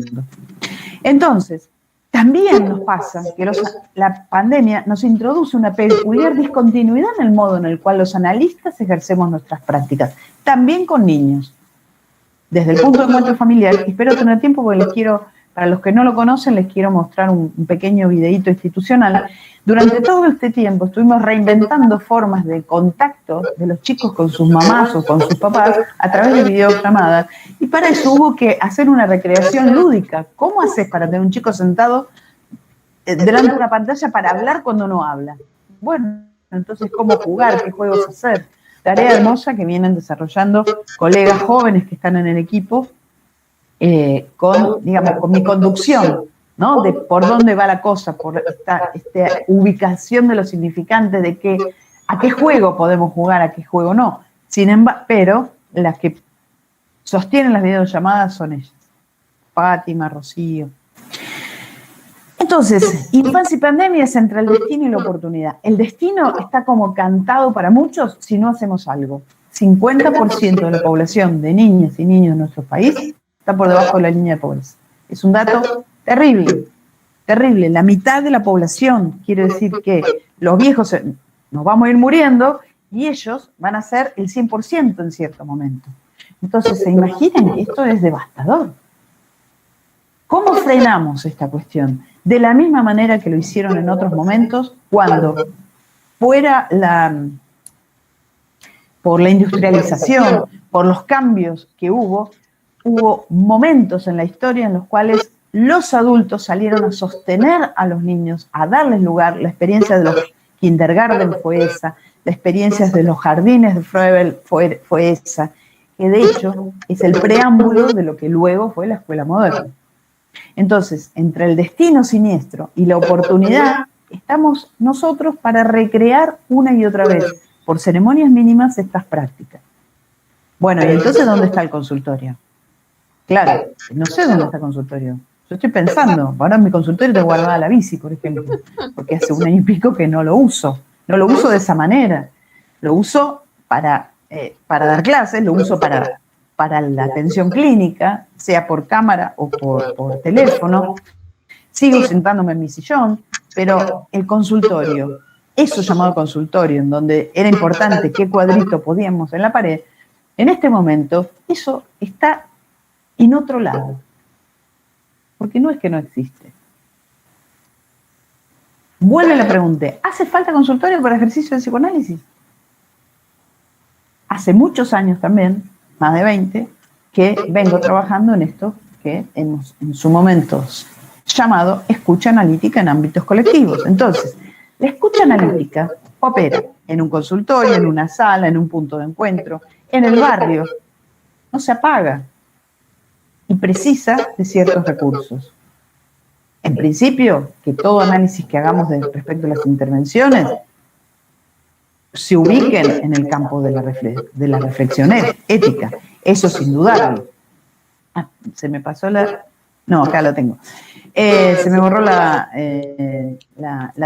Entonces, también nos pasa que la pandemia nos introduce una peculiar discontinuidad en el modo en el cual los analistas ejercemos nuestras prácticas, también con niños. Desde el punto de encuentro familiar, espero tener tiempo porque les quiero, para los que no lo conocen, les quiero mostrar un pequeño videíto institucional. Durante todo este tiempo estuvimos reinventando formas de contacto de los chicos con sus mamás o con sus papás a través de videollamadas, y para eso hubo que hacer una recreación lúdica. ¿Cómo haces para tener un chico sentado delante de una pantalla para hablar cuando no habla? Bueno, entonces, ¿cómo jugar? ¿Qué juegos hacer? tarea hermosa que vienen desarrollando colegas jóvenes que están en el equipo, con mi conducción, ¿no? De por dónde va la cosa, por esta ubicación de los significantes, de a qué juego podemos jugar, a qué juego no. Sin embargo, pero las que sostienen las videollamadas son ellas, Fátima, Rocío. Entonces, infancia y pandemia es entre el destino y la oportunidad. El destino está como cantado para muchos si no hacemos algo. 50% de la población de niñas y niños de nuestro país está por debajo de la línea de pobreza. Es un dato terrible, terrible. La mitad de la población quiere decir que los viejos nos vamos a ir muriendo y ellos van a ser el 100% en cierto momento. Entonces, ¿se imaginan que esto es devastador? ¿Cómo frenamos esta cuestión? De la misma manera que lo hicieron en otros momentos, cuando fuera por la industrialización, por los cambios que hubo momentos en la historia en los cuales los adultos salieron a sostener a los niños, a darles lugar. La experiencia de los kindergarten fue esa, la experiencia de los jardines de Froebel fue esa, que de hecho es el preámbulo de lo que luego fue la escuela moderna. Entonces, entre el destino siniestro y la oportunidad, estamos nosotros para recrear una y otra vez, por ceremonias mínimas, estas prácticas. Bueno, ¿y entonces dónde está el consultorio? Claro, no sé dónde está el consultorio. Yo estoy pensando, ahora en mi consultorio tengo guardada la bici, por ejemplo, porque hace 1 año y pico que no lo uso. No lo uso de esa manera. Lo uso para dar clases, lo uso para la atención clínica, sea por cámara o por teléfono. Sigo sentándome en mi sillón, pero el consultorio, eso llamado consultorio, en donde era importante qué cuadrito podíamos en la pared, en este momento eso está en otro lado, porque no es que no existe. Vuelve la pregunta, ¿hace falta consultorio para ejercicio de psicoanálisis? Hace muchos años también, más de 20, que vengo trabajando en esto que hemos en su momento llamado escucha analítica en ámbitos colectivos. Entonces, la escucha analítica opera en un consultorio, en una sala, en un punto de encuentro, en el barrio, no se apaga y precisa de ciertos recursos. En principio, que todo análisis que hagamos respecto a las intervenciones se ubiquen en el campo de la reflexión ética. Eso es indudable. Se me pasó no, acá lo tengo. Se me borró la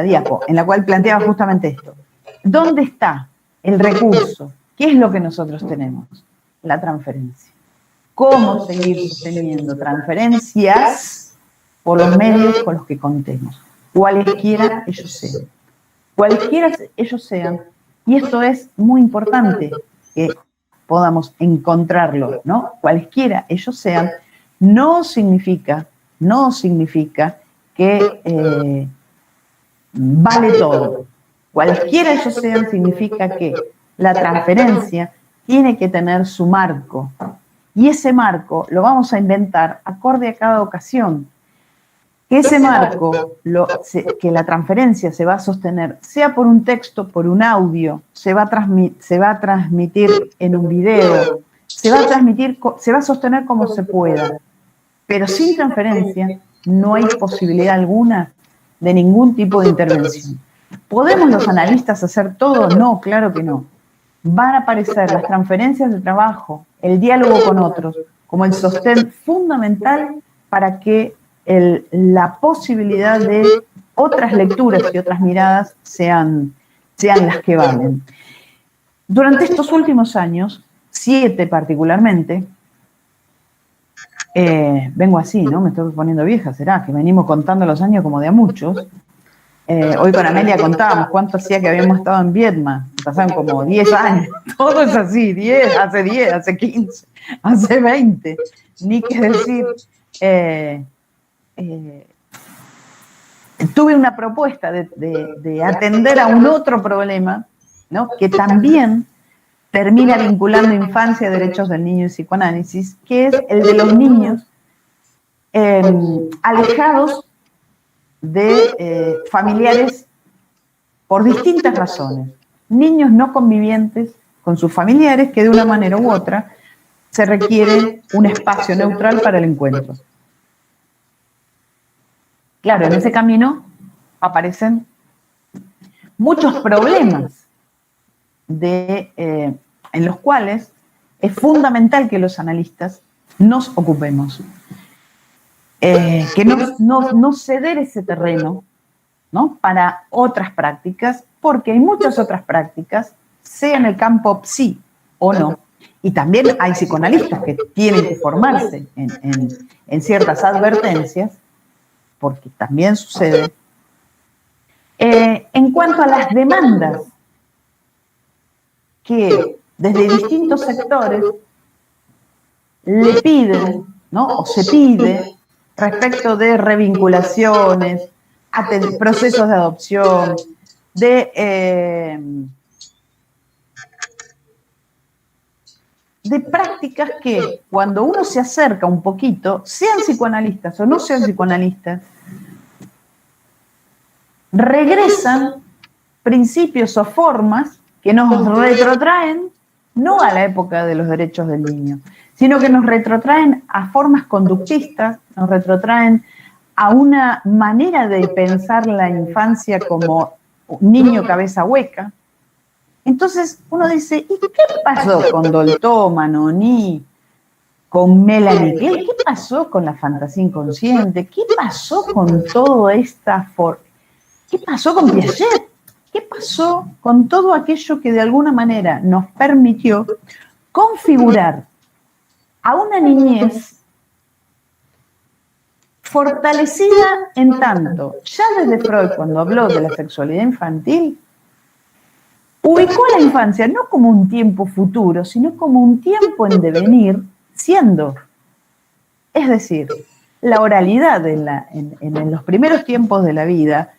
diapo, en la cual planteaba justamente esto. ¿Dónde está el recurso? ¿Qué es lo que nosotros tenemos? La transferencia. ¿Cómo seguir sosteniendo transferencias por los medios con los que contemos? Cualesquiera ellos sean. Cualesquiera ellos sean. Y esto es muy importante que podamos encontrarlo, ¿no? Cualesquiera ellos sean, no significa que vale todo. Cualesquiera ellos sean significa que la transferencia tiene que tener su marco. Y ese marco lo vamos a inventar acorde a cada ocasión. Que ese marco, que la transferencia se va a sostener, sea por un texto, por un audio, se va a transmitir en un video, se va a sostener como se pueda. Pero sin transferencia no hay posibilidad alguna de ningún tipo de intervención. ¿Podemos los analistas hacer todo? No, claro que no. Van a aparecer las transferencias de trabajo, el diálogo con otros, como el sostén fundamental para que la posibilidad de otras lecturas y otras miradas sean las que valen. Durante estos últimos años, 7 particularmente, vengo así, ¿no? Me estoy poniendo vieja, será que venimos contando los años como de a muchos. Hoy con Amelia contábamos cuánto hacía que habíamos estado en Vietnam. Pasaron como 10 años. Todo es así, 10, hace 15, hace 20. Ni que decir... tuve una propuesta de atender a un otro problema, ¿no? Que también termina vinculando infancia, derechos del niño y psicoanálisis, que es el de los niños alejados de familiares por distintas razones. Niños no convivientes con sus familiares que de una manera u otra se requiere un espacio neutral para el encuentro. Claro, en ese camino aparecen muchos problemas en los cuales es fundamental que los analistas nos ocupemos. Que no ceder ese terreno, ¿no?, para otras prácticas, porque hay muchas otras prácticas, sea en el campo psi o no, y también hay psicoanalistas que tienen que formarse en ciertas advertencias, porque también sucede. En cuanto a las demandas que desde distintos sectores le piden, ¿no?, o se pide respecto de revinculaciones, procesos de adopción, de prácticas que cuando uno se acerca un poquito, sean psicoanalistas o no sean psicoanalistas, regresan principios o formas que nos retrotraen no a la época de los derechos del niño, sino que nos retrotraen a formas conductistas, nos retrotraen a una manera de pensar la infancia como niño cabeza hueca. Entonces uno dice, ¿y qué pasó con Doltoma, Noní, con Melanie Klein? ¿Qué pasó con la fantasía inconsciente? ¿Qué pasó con toda esta forma? ¿Qué pasó con Piaget? ¿Qué pasó con todo aquello que de alguna manera nos permitió configurar a una niñez fortalecida en tanto, ya desde Freud, cuando habló de la sexualidad infantil, ubicó a la infancia no como un tiempo futuro, sino como un tiempo en devenir, siendo. Es decir, la oralidad en los primeros tiempos de la vida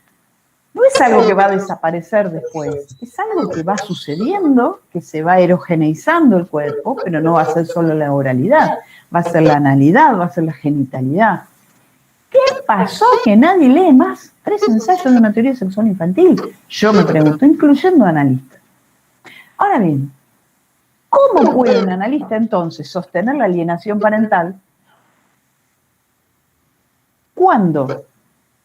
no es algo que va a desaparecer después, es algo que va sucediendo, que se va erogeneizando el cuerpo, pero no va a ser solo la oralidad, va a ser la analidad, va a ser la genitalidad. ¿Qué pasó que nadie lee más 3 ensayos de una teoría sexual infantil? Yo me pregunto, incluyendo analistas. Ahora bien, ¿cómo puede un analista entonces sostener la alienación parental cuando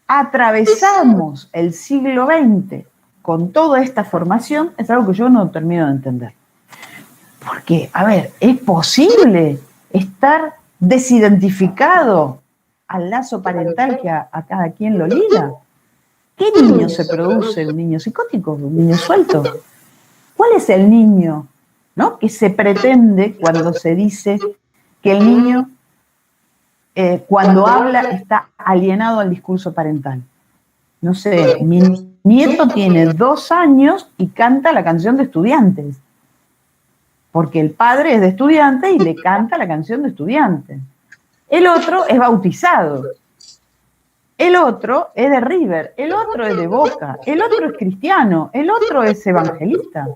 atravesamos el siglo XX con toda esta formación? Es algo que yo no termino de entender. Porque, a ver, ¿es posible estar desidentificado al lazo parental que a cada quien lo liga? ¿Qué niño se produce? ¿Un niño psicótico? ¿Un niño suelto? ¿Cuál es el niño, ¿no?, que se pretende cuando se dice que el niño, cuando habla, está alienado al discurso parental? No sé, mi nieto tiene 2 años y canta la canción de Estudiantes, porque el padre es de Estudiantes y le canta la canción de Estudiantes. El otro es bautizado, el otro es de River, el otro es de Boca, el otro es cristiano, el otro es evangelista.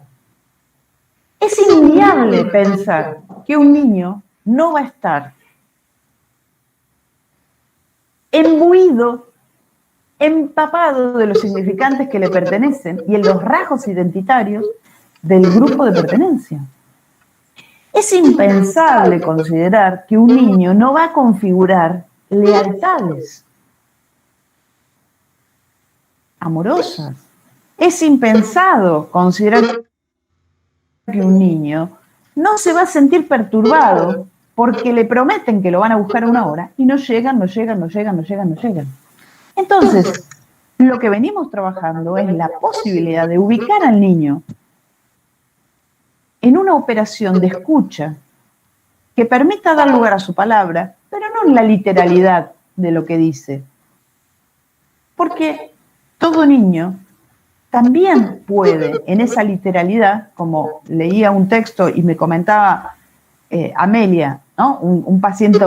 Es inviable pensar que un niño no va a estar embuido, empapado de los significantes que le pertenecen y en los rasgos identitarios del grupo de pertenencia. Es impensable considerar que un niño no va a configurar lealtades amorosas. Es impensado considerar que un niño no se va a sentir perturbado porque le prometen que lo van a buscar a una hora y no llegan. Entonces, lo que venimos trabajando es la posibilidad de ubicar al niño en una operación de escucha que permita dar lugar a su palabra, pero no en la literalidad de lo que dice. Porque todo niño también puede, en esa literalidad, como leía un texto y me comentaba Amelia, ¿no?, un paciente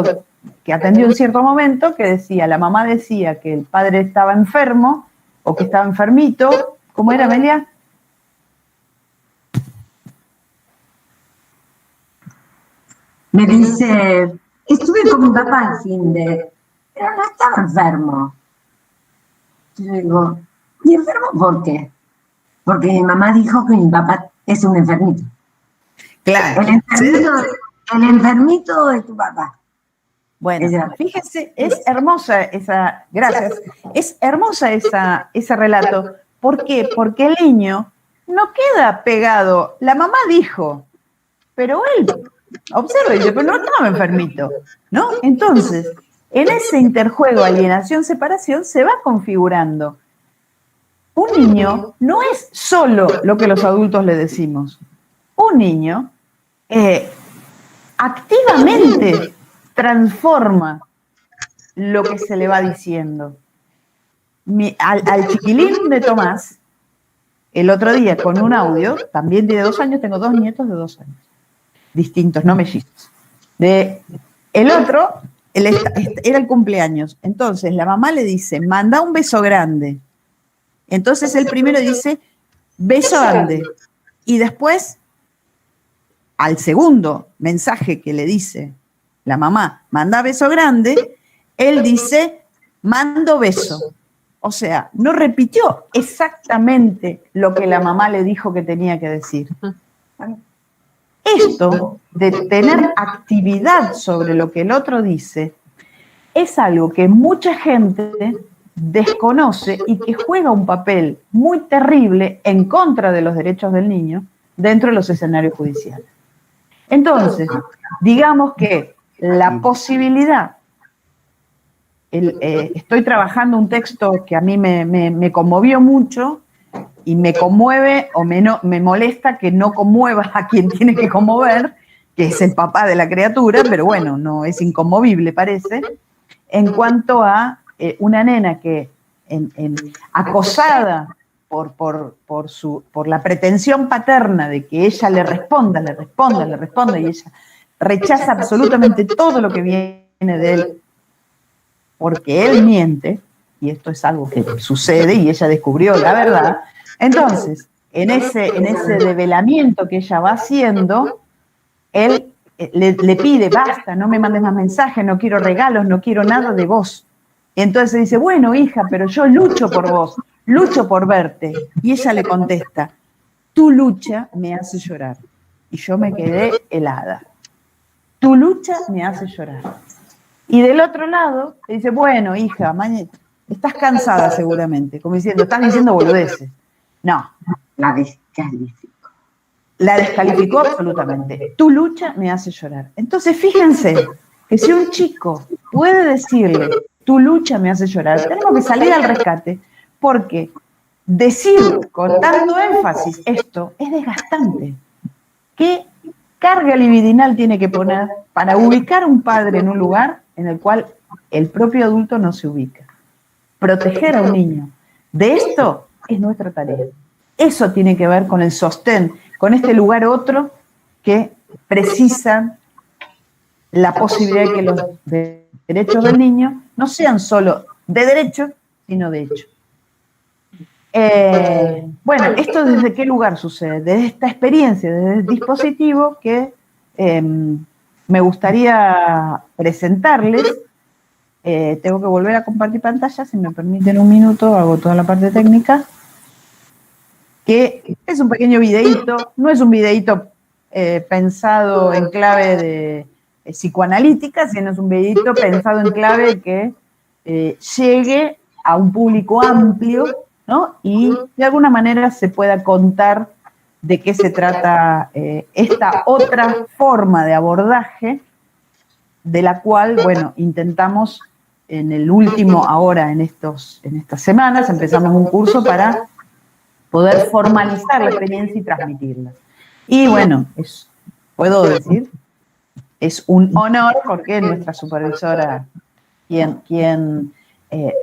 que atendió en cierto momento, que decía, la mamá decía que el padre estaba enfermo o que estaba enfermito. ¿Cómo era, Amelia? Me dice, estuve con mi papá al fin de, pero no estaba enfermo. Yo digo, ¿y enfermo por qué? Porque mi mamá dijo que mi papá es un enfermito. Claro. El enfermito de tu papá. Bueno, fíjense, es hermosa esa, gracias, es hermosa ese relato. ¿Por qué? Porque el niño no queda pegado. La mamá dijo, pero él observa y dice, pero no estaba enfermito, ¿no? Entonces, en ese interjuego, alienación, separación, se va configurando. Un niño no es solo lo que los adultos le decimos. Un niño activamente transforma lo que se le va diciendo. Al chiquilín de Tomás, el otro día con un audio, también tiene 2 años, tengo 2 nietos de 2 años, distintos, no mellizos. El otro, era el cumpleaños, entonces la mamá le dice, manda un beso grande. Entonces el primero dice, beso grande. Y después, al segundo mensaje que le dice la mamá, manda beso grande, él dice, mando beso. O sea, no repitió exactamente lo que la mamá le dijo que tenía que decir. Esto de tener actividad sobre lo que el otro dice es algo que mucha gente desconoce y que juega un papel muy terrible en contra de los derechos del niño dentro de los escenarios judiciales. Entonces, digamos que la posibilidad, estoy trabajando un texto que a mí me conmovió mucho y me conmueve o me molesta que no conmueva a quien tiene que conmover, que es el papá de la criatura, pero bueno, no es inconmovible, parece, en cuanto a una nena que acosada por la pretensión paterna de que ella le responda, y ella rechaza absolutamente todo lo que viene de él, porque él miente, y esto es algo que sucede y ella descubrió la verdad. Entonces, en ese develamiento que ella va haciendo, él le pide, basta, no me mandes más mensajes, no quiero regalos, no quiero nada de vos. Y entonces dice, bueno, hija, pero yo lucho por vos, lucho por verte. Y ella le contesta, tu lucha me hace llorar. Y yo me quedé helada. Tu lucha me hace llorar. Y del otro lado, le dice, bueno, hija, mañana estás cansada seguramente, como diciendo, estás diciendo boludeces. No. La descalificó. La descalificó absolutamente. Tu lucha me hace llorar. Entonces, fíjense que si un chico puede decirle, tu lucha me hace llorar, tenemos que salir al rescate, porque decir con tanto énfasis esto es desgastante. ¿Qué carga libidinal tiene que poner para ubicar a un padre en un lugar en el cual el propio adulto no se ubica? Proteger a un niño de esto es nuestra tarea. Eso tiene que ver con el sostén, con este lugar otro que precisa la posibilidad de que los derechos del niño no sean solo de derecho, sino de hecho. Bueno, ¿esto desde qué lugar sucede? Desde esta experiencia, desde el dispositivo que me gustaría presentarles. Tengo que volver a compartir pantalla, si me permiten un minuto, hago toda la parte técnica, que es un pequeño videíto, no es un videíto pensado en clave de psicoanalítica, sino es un videíto pensado en clave que llegue a un público amplio, ¿no? Y de alguna manera se pueda contar de qué se trata esta otra forma de abordaje, de la cual, bueno, intentamos en el último, ahora en estas semanas, empezamos un curso para poder formalizar la experiencia y transmitirla. Y bueno, puedo decir, es un honor porque nuestra supervisora, quien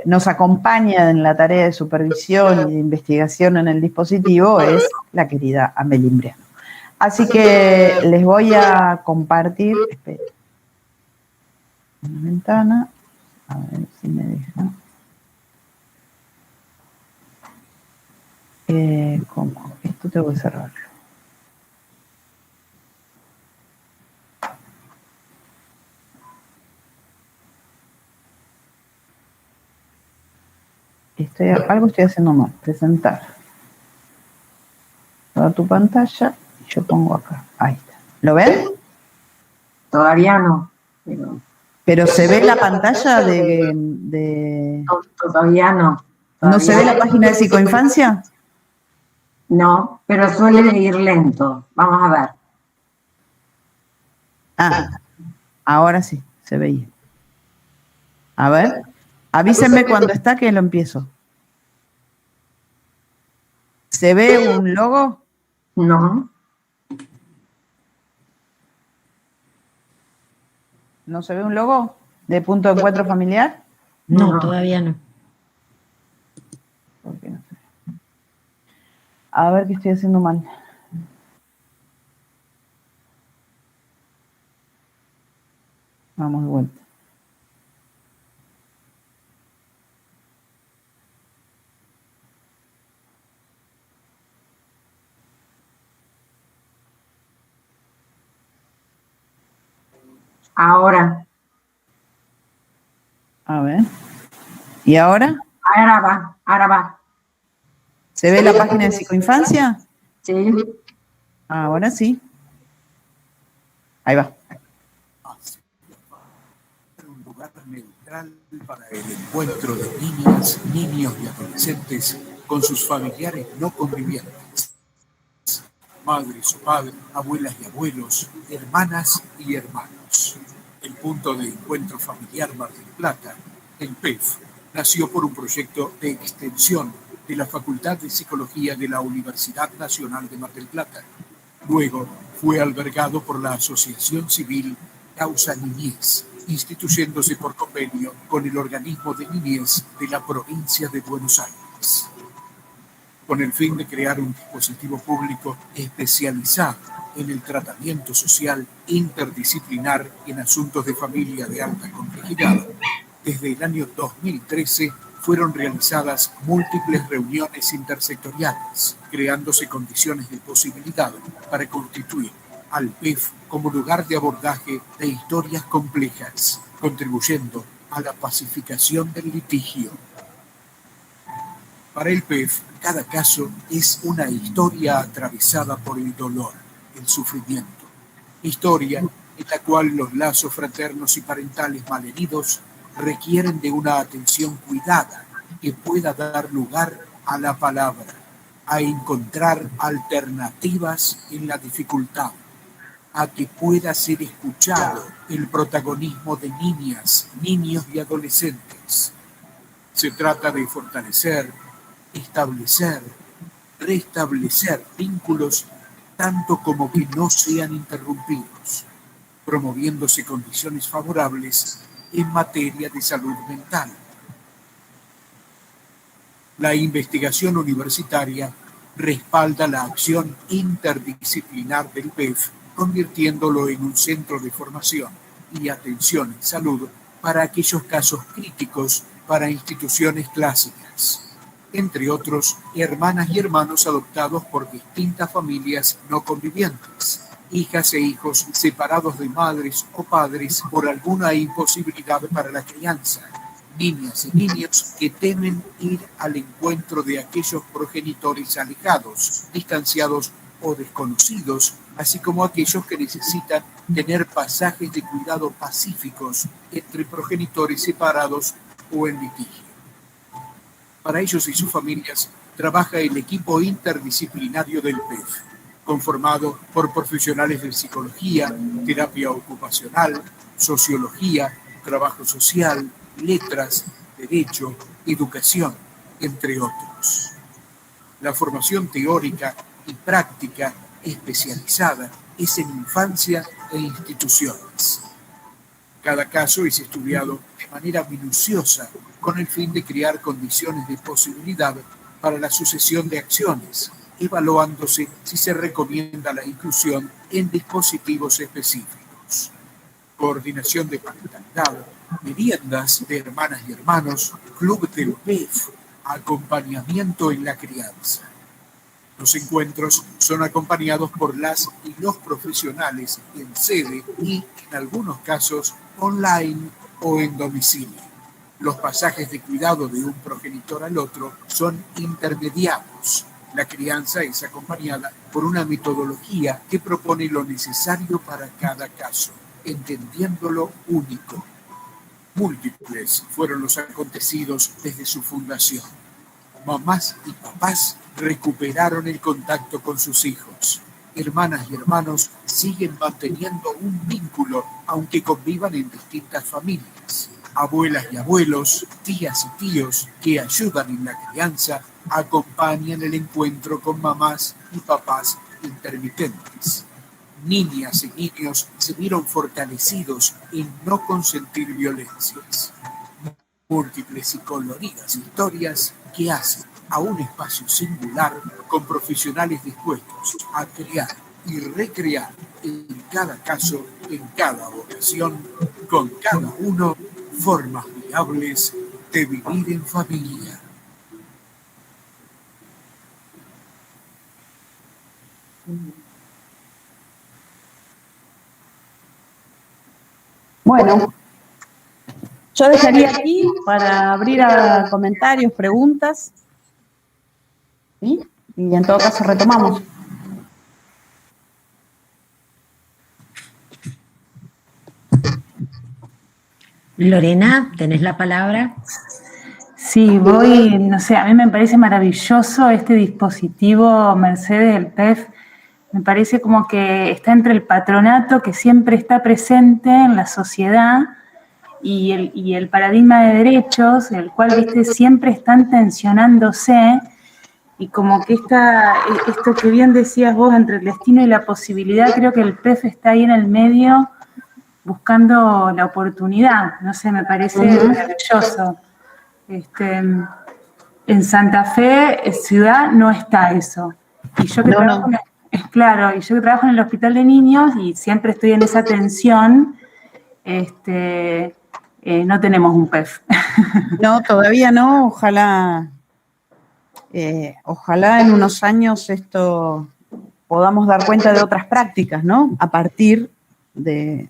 nos acompaña en la tarea de supervisión y de investigación en el dispositivo, es la querida Amelie Imbriano. Así que les voy a compartir, espera, una ventana, a ver si me deja. ¿Cómo? Esto tengo que cerrarlo. Algo estoy haciendo mal. Presentar. Toda tu pantalla y yo pongo acá. Ahí está. ¿Lo ven? Todavía no, Pero se ve la pantalla de... todavía no. ¿No se ve la página de psicoinfancia? No, pero suele ir lento. Vamos a ver. Ah, ahora sí, se veía. A ver, avísenme cuando está que lo empiezo. ¿Se ve un logo? No. ¿No se ve un logo de punto de encuentro familiar? No, todavía no. ¿Por qué no se ve? A ver qué estoy haciendo mal. Vamos de vuelta. Ahora. A ver. ¿Y ahora? Ahora va. ¿Se ve la página de psicoinfancia? Sí. Ahora sí. Ahí va. Un lugar neutral para el encuentro de niñas, niños y adolescentes con sus familiares no convivientes. Madres o padres, abuelas y abuelos, hermanas y hermanos. El punto de encuentro familiar Mar del Plata, el PEF, nació por un proyecto de extensión de la Facultad de Psicología de la Universidad Nacional de Mar del Plata. Luego fue albergado por la Asociación Civil Causa Niñez, instituyéndose por convenio con el organismo de niñez de la provincia de Buenos Aires, con el fin de crear un dispositivo público especializado en el tratamiento social interdisciplinar en asuntos de familia de alta complejidad. Desde el año 2013 fueron realizadas múltiples reuniones intersectoriales, creándose condiciones de posibilidad para constituir al PEF como lugar de abordaje de historias complejas, contribuyendo a la pacificación del litigio. Para el PEF, cada caso es una historia atravesada por el dolor, el sufrimiento. Historia en la cual los lazos fraternos y parentales malheridos requieren de una atención cuidada que pueda dar lugar a la palabra, a encontrar alternativas en la dificultad, a que pueda ser escuchado el protagonismo de niñas, niños y adolescentes. Se trata de fortalecer, establecer, restablecer vínculos tanto como que no sean interrumpidos, promoviéndose condiciones favorables en materia de salud mental. La investigación universitaria respalda la acción interdisciplinar del PEF, convirtiéndolo en un centro de formación y atención en salud para aquellos casos críticos para instituciones clásicas, entre otros, hermanas y hermanos adoptados por distintas familias no convivientes, hijas e hijos separados de madres o padres por alguna imposibilidad para la crianza, niñas y niños que temen ir al encuentro de aquellos progenitores alejados, distanciados o desconocidos, así como aquellos que necesitan tener pasajes de cuidado pacíficos entre progenitores separados o en litigio. Para ellos y sus familias trabaja el equipo interdisciplinario del PEF, conformado por profesionales de psicología, terapia ocupacional, sociología, trabajo social, letras, derecho, educación, entre otros. La formación teórica y práctica especializada es en infancia e instituciones. Cada caso es estudiado de manera minuciosa con el fin de crear condiciones de posibilidad para la sucesión de acciones, evaluándose si se recomienda la inclusión en dispositivos específicos. Coordinación de parentalidad, meriendas de hermanas y hermanos, club del PEF, acompañamiento en la crianza. Los encuentros son acompañados por las y los profesionales en sede y, en algunos casos, online o en domicilio. Los pasajes de cuidado de un progenitor al otro son intermediados. La crianza es acompañada por una metodología que propone lo necesario para cada caso, entendiéndolo único. Múltiples fueron los acontecidos desde su fundación. Mamás y papás recuperaron el contacto con sus hijos. Hermanas y hermanos siguen manteniendo un vínculo, aunque convivan en distintas familias. Abuelas y abuelos, tías y tíos que ayudan en la crianza, acompañan el encuentro con mamás y papás intermitentes. Niñas y niños se vieron fortalecidos en no consentir violencias. Múltiples y coloridas historias que hacen a un espacio singular con profesionales dispuestos a crear y recrear en cada caso, en cada ocasión, con cada uno, formas viables de vivir en familia. Bueno, yo dejaría aquí para abrir a comentarios, preguntas, ¿sí? Y en todo caso retomamos. Lorena, tenés la palabra. Sí, no sé, a mí me parece maravilloso este dispositivo Mercedes del PEF. Me parece como que está entre el patronato que siempre está presente en la sociedad y el paradigma de derechos, el cual, viste, siempre están tensionándose, y como que esto que bien decías vos, entre el destino y la posibilidad, creo que el PEF está ahí en el medio buscando la oportunidad. No sé, me parece maravilloso. En Santa Fe, ciudad, no está eso. Y yo que trabajo, claro, y yo que trabajo en el hospital de niños y siempre estoy en esa tensión, no tenemos un PEF. No, todavía no, ojalá en unos años esto podamos dar cuenta de otras prácticas, ¿no? A partir de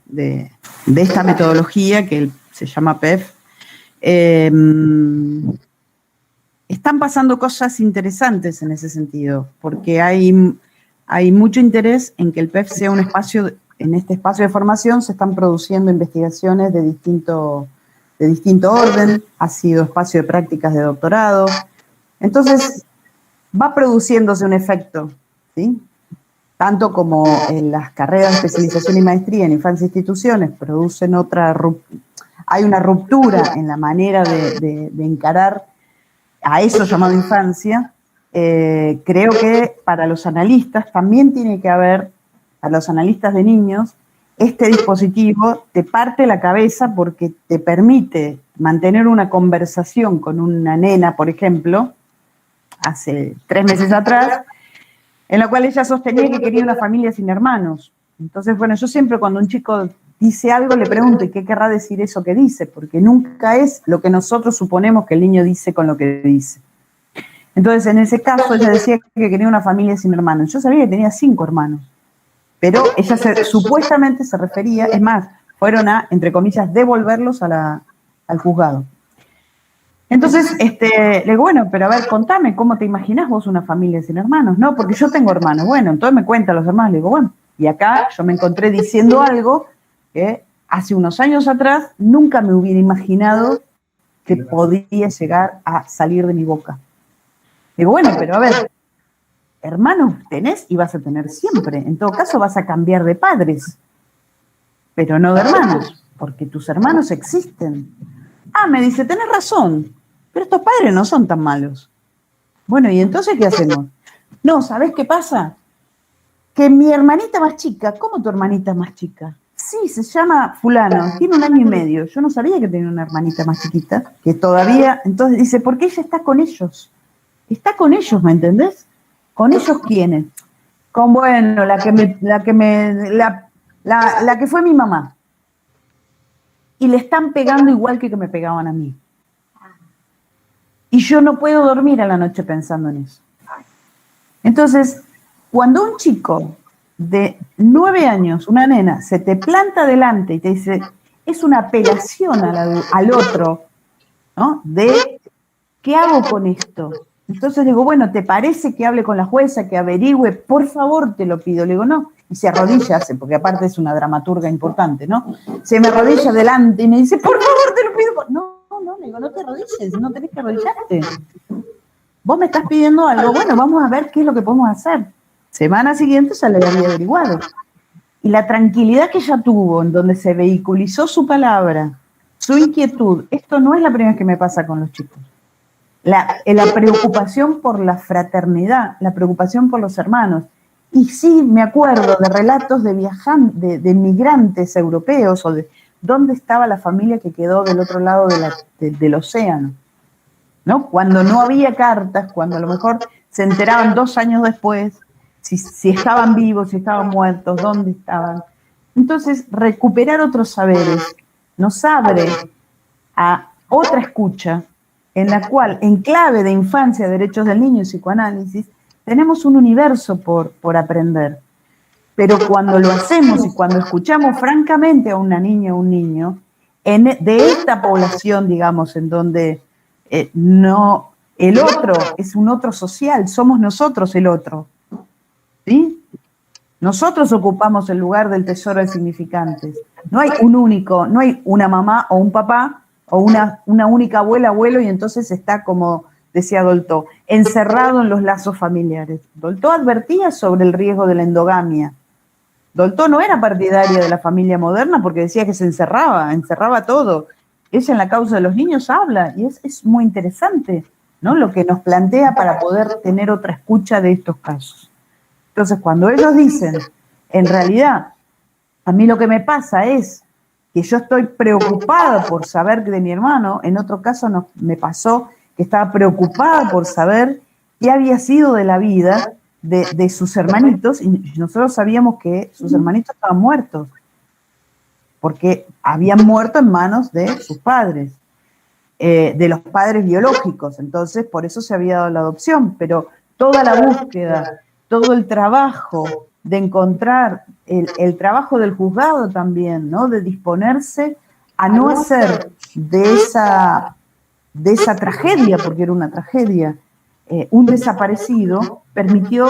esta metodología que se llama PEF. Están pasando cosas interesantes en ese sentido, porque hay mucho interés en que el PEF sea un espacio, en este espacio de formación se están produciendo investigaciones de distinto orden, ha sido espacio de prácticas de doctorado, entonces va produciéndose un efecto, ¿sí? Tanto como en las carreras de especialización y maestría en infancia e instituciones producen hay una ruptura en la manera de encarar a eso llamado infancia. Creo que para los analistas también tiene que haber, para los analistas de niños, este dispositivo te parte la cabeza porque te permite mantener una conversación con una nena, por ejemplo, hace 3 meses atrás, en la cual ella sostenía que quería una familia sin hermanos. Entonces, bueno, yo siempre cuando un chico dice algo le pregunto, ¿y qué querrá decir eso que dice? Porque nunca es lo que nosotros suponemos que el niño dice con lo que dice. Entonces, en ese caso, ella decía que quería una familia sin hermanos. Yo sabía que tenía 5 hermanos, pero ella supuestamente se refería, es más, fueron a, entre comillas, devolverlos al juzgado. Entonces, le digo, bueno, pero a ver, contame, ¿cómo te imaginás vos una familia sin hermanos? No, porque yo tengo hermanos. Bueno, entonces me cuentan los hermanos. Le digo, bueno, y acá yo me encontré diciendo algo que hace unos años atrás nunca me hubiera imaginado que podía llegar a salir de mi boca. Digo, bueno, pero a ver, hermanos tenés y vas a tener siempre. En todo caso vas a cambiar de padres, pero no de hermanos, porque tus hermanos existen. Ah, me dice, tenés razón, pero estos padres no son tan malos. Bueno, ¿y entonces qué hacemos? No, ¿sabés qué pasa? Que mi hermanita más chica, ¿cómo tu hermanita más chica? Sí, se llama fulano, tiene 1 año y medio. Yo no sabía que tenía una hermanita más chiquita, que todavía, entonces dice, ¿por qué ella está con ellos? Está con ellos, ¿me entendés? ¿Con ellos quiénes? Con, bueno, la que fue mi mamá. Y le están pegando igual que me pegaban a mí. Y yo no puedo dormir a la noche pensando en eso. Entonces, cuando un chico de 9 años, una nena, se te planta delante y te dice, es una apelación al otro, ¿no? De, ¿qué hago con esto? Entonces digo, bueno, ¿te parece que hable con la jueza, que averigüe? Por favor, te lo pido. Le digo, no. Y se arrodilla, porque aparte es una dramaturga importante, ¿no? Se me arrodilla delante y me dice, por favor, te lo pido. No, le digo, no te arrodilles, no tenés que arrodillarte. Vos me estás pidiendo algo, bueno, vamos a ver qué es lo que podemos hacer. Semana siguiente ya le había averiguado. Y la tranquilidad que ella tuvo, en donde se vehiculizó su palabra, su inquietud, esto no es la primera vez que me pasa con los chicos. La preocupación por la fraternidad, la preocupación por los hermanos. Y sí, me acuerdo de relatos de migrantes europeos, o de dónde estaba la familia que quedó del otro lado del océano, ¿no? Cuando no había cartas, cuando a lo mejor se enteraban 2 años después, si estaban vivos, si estaban muertos, dónde estaban. Entonces, recuperar otros saberes nos abre a otra escucha, en la cual, en clave de infancia, derechos del niño y psicoanálisis, tenemos un universo por aprender. Pero cuando lo hacemos y cuando escuchamos francamente a una niña o un niño, de esta población, digamos, en donde no, el otro es un otro social, somos nosotros el otro, ¿sí? Nosotros ocupamos el lugar del tesoro de significantes. No hay un único, no hay una mamá o un papá o una única abuela, abuelo, y entonces está, como decía Dolto, encerrado en los lazos familiares. Dolto advertía sobre el riesgo de la endogamia. Dolto no era partidaria de la familia moderna porque decía que se encerraba todo. Ella en La causa de los niños habla, y es muy interesante, ¿no? Lo que nos plantea para poder tener otra escucha de estos casos. Entonces, cuando ellos dicen, en realidad, a mí lo que me pasa es que yo estoy preocupada por saber de mi hermano, en otro caso me pasó que estaba preocupada por saber qué había sido de la vida de sus hermanitos, y nosotros sabíamos que sus hermanitos estaban muertos, porque habían muerto en manos de sus padres, de los padres biológicos. Entonces, por eso se había dado la adopción, pero toda la búsqueda, todo el trabajo de encontrar, el trabajo del juzgado también, ¿no? De disponerse a no hacer de esa tragedia, porque era una tragedia, un desaparecido, permitió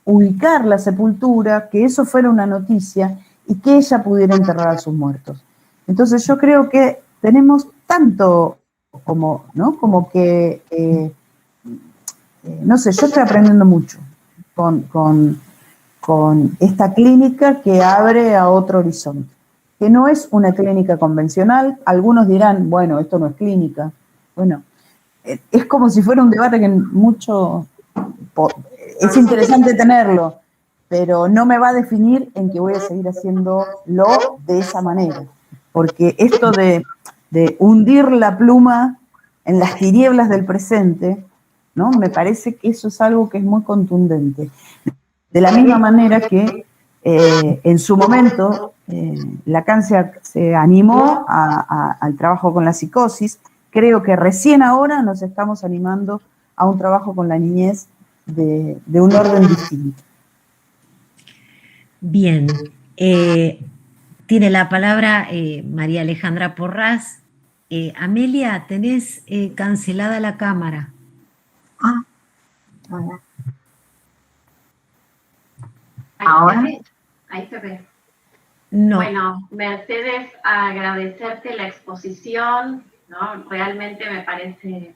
ubicar la sepultura, que eso fuera una noticia y que ella pudiera enterrar a sus muertos. Entonces yo creo que tenemos tanto como, ¿no? Como que, no sé, yo estoy aprendiendo mucho con esta clínica que abre a otro horizonte, que no es una clínica convencional. Algunos dirán, bueno, esto no es clínica. Bueno, es como si fuera un debate que es interesante tenerlo, pero no me va a definir en que voy a seguir haciéndolo de esa manera, porque esto de hundir la pluma en las tinieblas del presente, ¿no? Me parece que eso es algo que es muy contundente. De la misma manera que en su momento Lacan se animó al trabajo con la psicosis, creo que recién ahora nos estamos animando a un trabajo con la niñez de un orden distinto. Bien, tiene la palabra María Alejandra Porras. Amelia, tenés cancelada la cámara. Bueno. ¿Ahora? Ahí se ve. No. Bueno, Mercedes, agradecerte la exposición, ¿no? Realmente me parece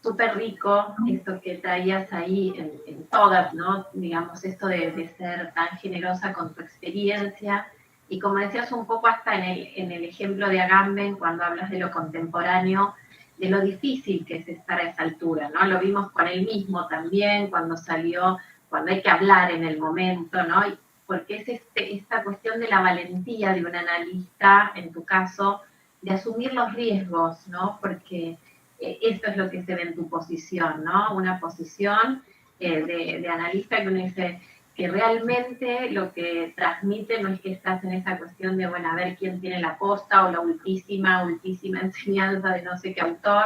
súper rico esto que traías ahí en todas, ¿no? Digamos, esto de ser tan generosa con tu experiencia. Y como decías un poco hasta en el ejemplo de Agamben, cuando hablas de lo contemporáneo, de lo difícil que es estar a esa altura, ¿no? Lo vimos con él mismo también, cuando salió, cuando hay que hablar en el momento, ¿no? Porque es esta cuestión de la valentía de un analista, en tu caso, de asumir los riesgos, ¿no? Porque esto es lo que se ve en tu posición, ¿no? Una posición de analista que uno dice que realmente lo que transmite no es que estás en esa cuestión de, bueno, a ver quién tiene la posta o la ultísima enseñanza de no sé qué autor,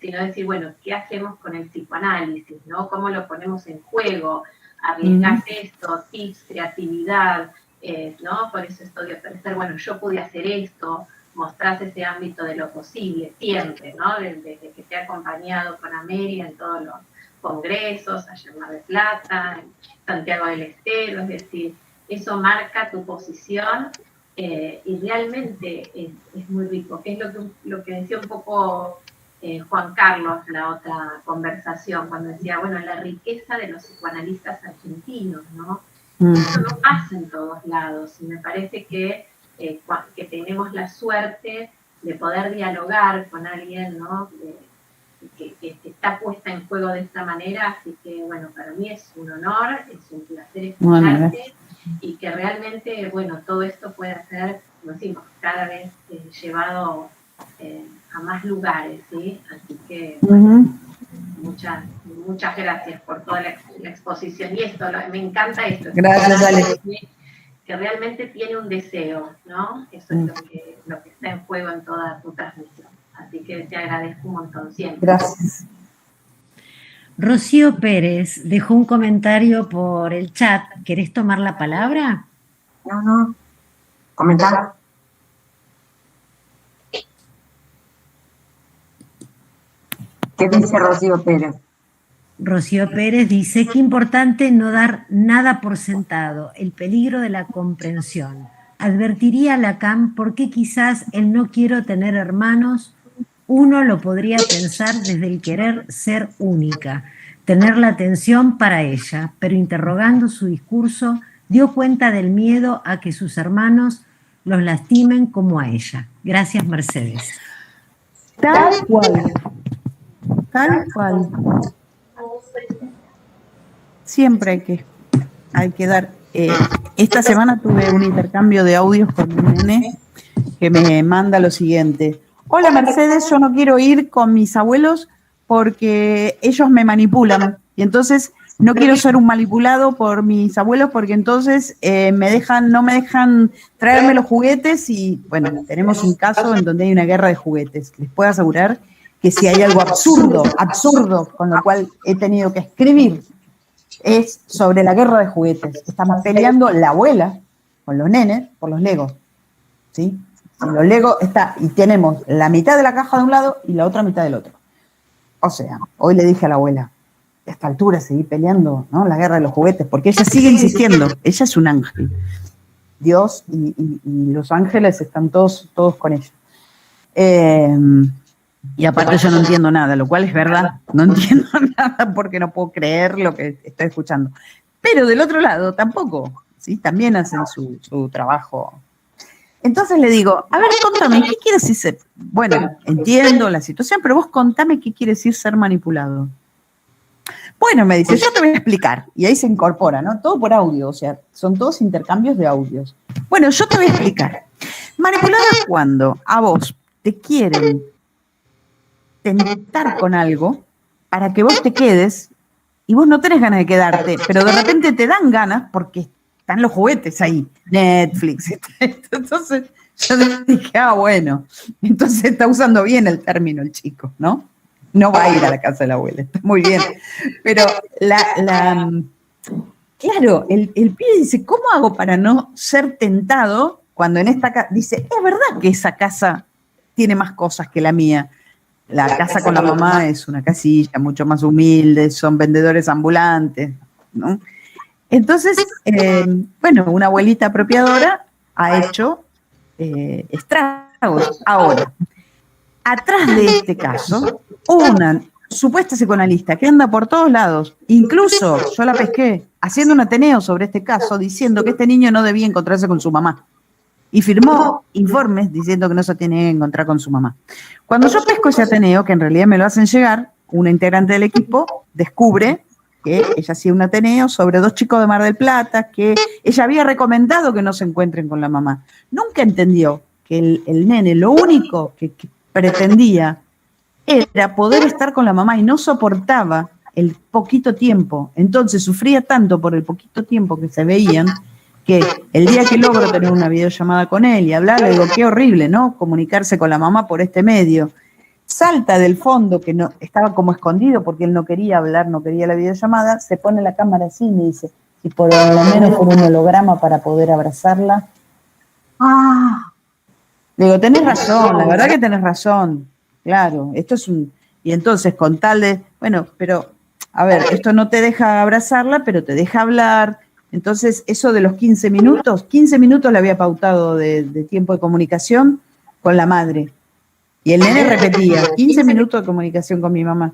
sino decir, bueno, ¿qué hacemos con el psicoanálisis, ¿no? ¿Cómo lo ponemos en juego? Arriesgate esto, tips, creatividad, ¿no? Por eso esto de ofrecer, bueno, yo pude hacer esto, mostrás ese ámbito de lo posible, siempre, ¿no? Desde que te he acompañado con Ameria en todos congresos, allá en Mar del Plata, en Santiago del Estero, es decir, eso marca tu posición y realmente es muy rico, que es lo que decía un poco Juan Carlos, la otra conversación, cuando decía, bueno, la riqueza de los psicoanalistas argentinos, ¿no? Eso no pasa en todos lados, y me parece que tenemos la suerte de poder dialogar con alguien, ¿no? Que está puesta en juego de esta manera, así que, bueno, para mí es un honor, es un placer escucharte, y que realmente, bueno, todo esto pueda ser, como decimos, cada vez llevado a más lugares, ¿sí? Así que, bueno, muchas gracias por toda la exposición. Y esto, me encanta esto. Gracias, Ale. Que realmente tiene un deseo, ¿no? Eso es lo que está en juego en toda tu transmisión. Así que te agradezco un montón siempre. Gracias. Rocío Pérez dejó un comentario por el chat. ¿Querés tomar la palabra? No. Comentar. ¿Qué dice Rocío Pérez? Rocío Pérez dice, qué importante no dar nada por sentado, el peligro de la comprensión. Advertiría a Lacan por qué quizás el no quiero tener hermanos, uno lo podría pensar desde el querer ser única, tener la atención para ella, pero interrogando su discurso, dio cuenta del miedo a que sus hermanos los lastimen como a ella. Gracias, Mercedes. Tal cual. Tal cual. Siempre hay que dar. Esta semana tuve un intercambio de audios con un nene que me manda lo siguiente. Hola Mercedes, yo no quiero ir con mis abuelos porque ellos me manipulan. Y entonces no quiero ser un manipulado por mis abuelos porque entonces no me dejan traerme los juguetes y, bueno, tenemos un caso en donde hay una guerra de juguetes. Les puedo asegurar que si hay algo absurdo, con lo cual he tenido que escribir, es sobre la guerra de juguetes. Estamos peleando la abuela con los nenes por los Legos, ¿sí? Los Legos y tenemos la mitad de la caja de un lado y la otra mitad del otro. O sea, hoy le dije a la abuela, a esta altura seguí peleando, ¿no? La guerra de los juguetes, porque ella sigue insistiendo, ella es un ángel. Dios y los ángeles están todos con ella. Y aparte yo no entiendo nada, lo cual es verdad, no entiendo nada porque no puedo creer lo que estoy escuchando. Pero del otro lado tampoco, ¿sí? También hacen su trabajo. Entonces le digo, a ver, contame, ¿qué quiere decir ser? Bueno, entiendo la situación, pero vos contame qué quiere decir ser manipulado. Bueno, me dice, yo te voy a explicar. Y ahí se incorpora, ¿no? Todo por audio, o sea, son todos intercambios de audios. Bueno, yo te voy a explicar. Manipulado es cuando a vos te quieren tentar con algo para que vos te quedes y vos no tenés ganas de quedarte, pero de repente te dan ganas porque están los juguetes ahí, Netflix. Entonces yo dije, bueno, entonces está usando bien el término el chico, ¿no? No va a ir a la casa de la abuela, está muy bien. Pero claro, el pibe dice, ¿cómo hago para no ser tentado cuando en esta casa, dice, es verdad que esa casa tiene más cosas que la mía? La casa con la mamá es una casilla mucho más humilde, son vendedores ambulantes, ¿no? Entonces, bueno, una abuelita apropiadora ha hecho estragos. Ahora, atrás de este caso, una supuesta psicoanalista que anda por todos lados, incluso yo la pesqué haciendo un ateneo sobre este caso, diciendo que este niño no debía encontrarse con su mamá. Y firmó informes diciendo que no se tiene que encontrar con su mamá. Cuando yo pesco ese ateneo, que en realidad me lo hacen llegar, una integrante del equipo descubre que ella hacía un ateneo sobre 2 chicos de Mar del Plata, que ella había recomendado que no se encuentren con la mamá. Nunca entendió que el nene lo único que pretendía era poder estar con la mamá y no soportaba el poquito tiempo. Entonces sufría tanto por el poquito tiempo que se veían, que el día que logro tener una videollamada con él y hablarle, digo, qué horrible, ¿no? Comunicarse con la mamá por este medio. Salta del fondo, que no estaba como escondido porque él no quería hablar, no quería la videollamada, se pone la cámara así y me dice, si por lo menos por un holograma para poder abrazarla. Digo, tenés razón, la verdad que tenés razón. Claro, esto es un... Y entonces con tal de... Bueno, pero a ver, esto no te deja abrazarla, pero te deja hablar. Entonces, eso de los 15 minutos le había pautado de tiempo de comunicación con la madre. Y el nene repetía, 15 minutos de comunicación con mi mamá.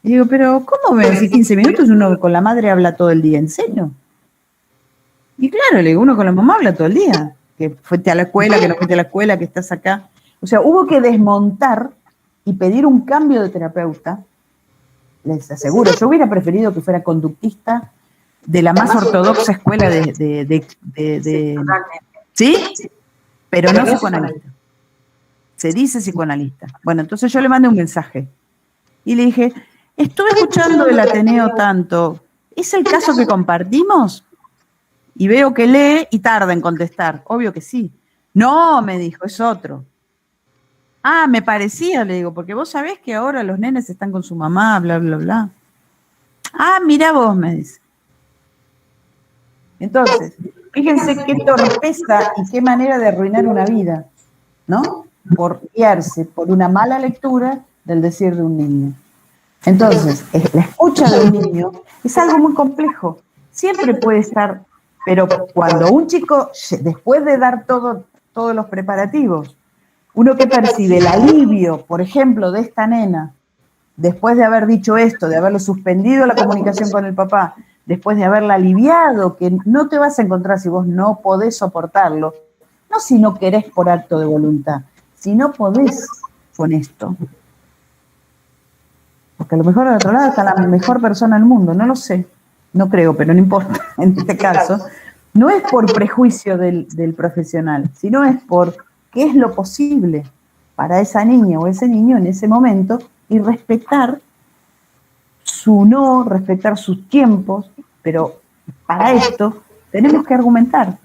Y digo, pero ¿cómo me decís 15 minutos? Uno con la madre habla todo el día, ¿en serio? Y claro, le digo, uno con la mamá habla todo el día. Que fuiste a la escuela, que no fuiste a la escuela, que estás acá. O sea, hubo que desmontar y pedir un cambio de terapeuta. Les aseguro, yo hubiera preferido que fuera conductista de la más ortodoxa escuela ¿sí? Pero no psicoanalista. Se dice psicoanalista. Bueno, entonces yo le mandé un mensaje y le dije, estuve escuchando el Ateneo tanto, ¿es el caso que compartimos? Y veo que lee y tarda en contestar. Obvio que sí. No, me dijo, es otro. Ah, me parecía, le digo, porque vos sabés que ahora los nenes están con su mamá, bla, bla, bla. Ah, mira vos, me dice. Entonces, fíjense qué torpeza y qué manera de arruinar una vida, ¿no? Por guiarse por una mala lectura del decir de un niño. Entonces, la escucha de un niño es algo muy complejo. Siempre puede estar, pero cuando un chico, después de dar todos los preparativos, uno que percibe el alivio, por ejemplo, de esta nena, después de haber dicho esto, de haberlo suspendido la comunicación con el papá, después de haberla aliviado, que no te vas a encontrar si vos no podés soportarlo, no si no querés por acto de voluntad, si no podés con esto. Porque a lo mejor al otro lado está la mejor persona del mundo, no lo sé, no creo, pero no importa en este caso. No es por prejuicio del profesional, sino es por qué es lo posible para esa niña o ese niño en ese momento y respetar su no, respetar sus tiempos, pero para esto tenemos que argumentar.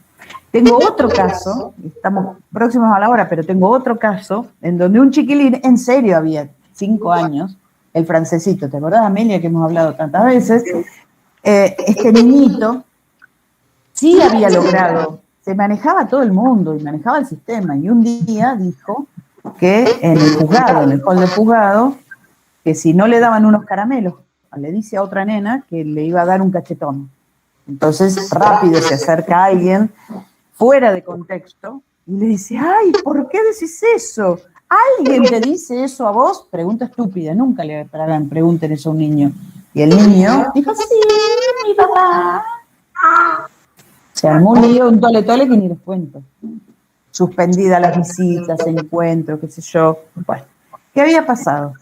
Tengo otro caso, estamos próximos a la hora, pero tengo otro caso en donde un chiquilín, en serio había 5 años, el francesito, ¿te acordás, Amelia, que hemos hablado tantas veces? Este niñito sí había logrado, se manejaba todo el mundo y manejaba el sistema, y un día dijo que en el juzgado, en el hall del juzgado, que si no le daban unos caramelos, le dice a otra nena que le iba a dar un cachetón. Entonces, rápido se acerca alguien fuera de contexto y le dice, ay, ¿por qué decís eso? ¿Alguien te dice eso a vos? Pregunta estúpida, nunca le pregunten eso a un niño. Y el niño dijo, sí, mi papá. Se armó un lío, un tole que ni les cuento. Suspendida las visitas, encuentros, qué sé yo. Bueno, ¿qué había pasado?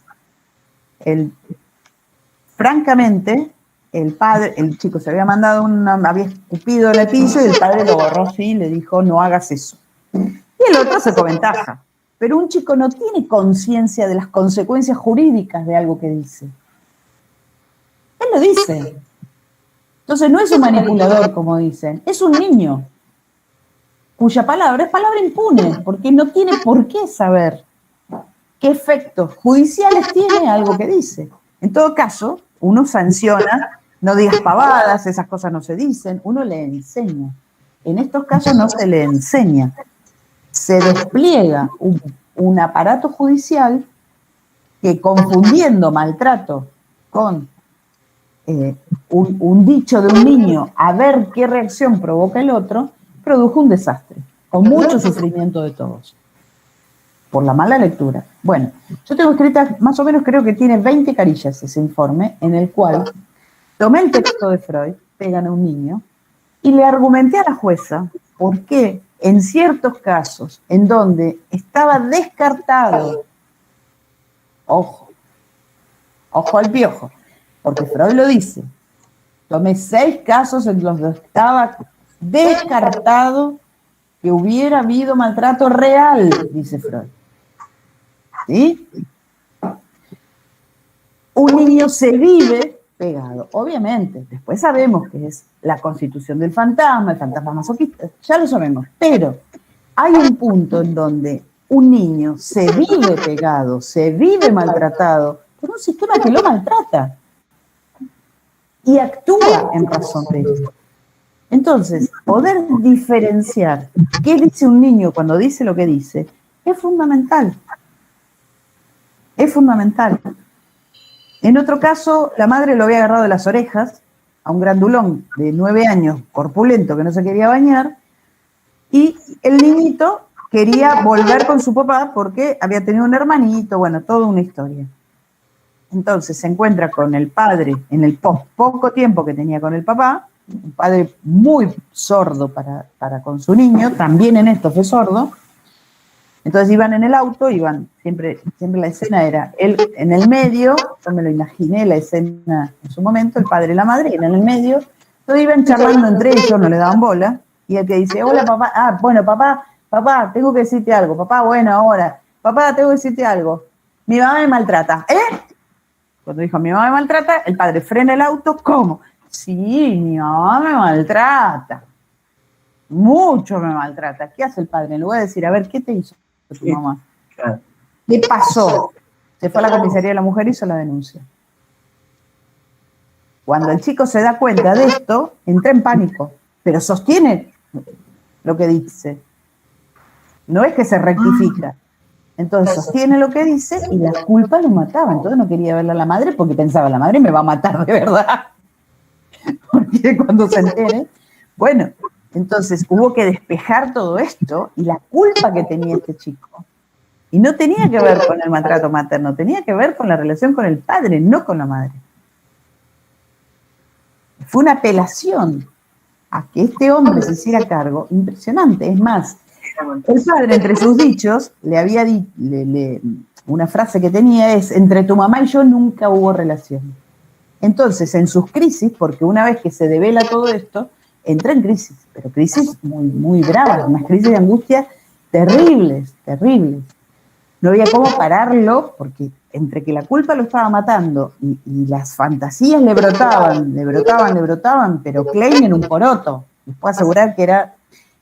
Francamente, el padre, el chico se había mandado había escupido en el piso y el padre lo borró así y le dijo, no hagas eso. Y el otro se fue ventaja. Pero un chico no tiene conciencia de las consecuencias jurídicas de algo que dice. Él lo dice. Entonces no es un manipulador, como dicen, es un niño cuya palabra es palabra impune, porque no tiene por qué saber qué efectos judiciales tiene algo que dice. En todo caso, uno sanciona, no digas pavadas, esas cosas no se dicen, uno le enseña. En estos casos no se le enseña. Se despliega un aparato judicial que, confundiendo maltrato con un dicho de un niño a ver qué reacción provoca el otro, produjo un desastre, con mucho sufrimiento de todos, por la mala lectura. Bueno, yo tengo escrita, más o menos creo que tiene 20 carillas ese informe, en el cual tomé el texto de Freud, Pegan a un niño, y le argumenté a la jueza por qué en ciertos casos en donde estaba descartado, ojo al piojo, porque Freud lo dice, tomé 6 casos en los que estaba descartado que hubiera habido maltrato real, dice Freud. ¿Sí? Un niño se vive pegado, obviamente. Después sabemos que es la constitución del fantasma, el fantasma masoquista, ya lo sabemos. Pero hay un punto en donde un niño se vive pegado, se vive maltratado por un sistema que lo maltrata y actúa en razón de esto. Entonces, poder diferenciar qué dice un niño cuando dice lo que dice es fundamental. Es fundamental. En otro caso, la madre lo había agarrado de las orejas a un grandulón de 9 años, corpulento, que no se quería bañar, y el niñito quería volver con su papá porque había tenido un hermanito, bueno, toda una historia. Entonces se encuentra con el padre en el poco tiempo que tenía con el papá, un padre muy sordo para con su niño, también en esto fue sordo. Entonces iban en el auto, siempre la escena era él en el medio, yo me lo imaginé la escena en su momento, el padre y la madre, y en el medio, entonces iban charlando entre ellos, no le daban bola, y el que dice, hola papá, bueno papá, tengo que decirte algo, papá, bueno ahora, papá, tengo que decirte algo, mi mamá me maltrata, Cuando dijo mi mamá me maltrata, el padre frena el auto, ¿cómo? Sí, mi mamá me maltrata, mucho me maltrata. ¿Qué hace el padre? En lugar de decir, a ver, ¿qué te hizo tu mamá? ¿Qué pasó? Se fue a la comisaría de la mujer y hizo la denuncia. Cuando el chico se da cuenta de esto, entra en pánico, pero sostiene lo que dice. No es que se rectifica. Entonces sostiene lo que dice y la culpa lo mataba. Entonces no quería verla a la madre porque pensaba, la madre me va a matar de verdad. Porque cuando se entere, bueno, entonces hubo que despejar todo esto y la culpa que tenía este chico. Y no tenía que ver con el maltrato materno, tenía que ver con la relación con el padre, no con la madre. Fue una apelación a que este hombre se hiciera cargo impresionante. Es más, el padre, entre sus dichos, le había dicho, una frase que tenía es, entre tu mamá y yo nunca hubo relación. Entonces, en sus crisis, porque una vez que se devela todo esto, entra en crisis, pero crisis muy, muy bravas, unas crisis de angustia terribles, terribles. No había cómo pararlo, porque entre que la culpa lo estaba matando y las fantasías le brotaban, pero Klein en un poroto. Les puedo asegurar que era...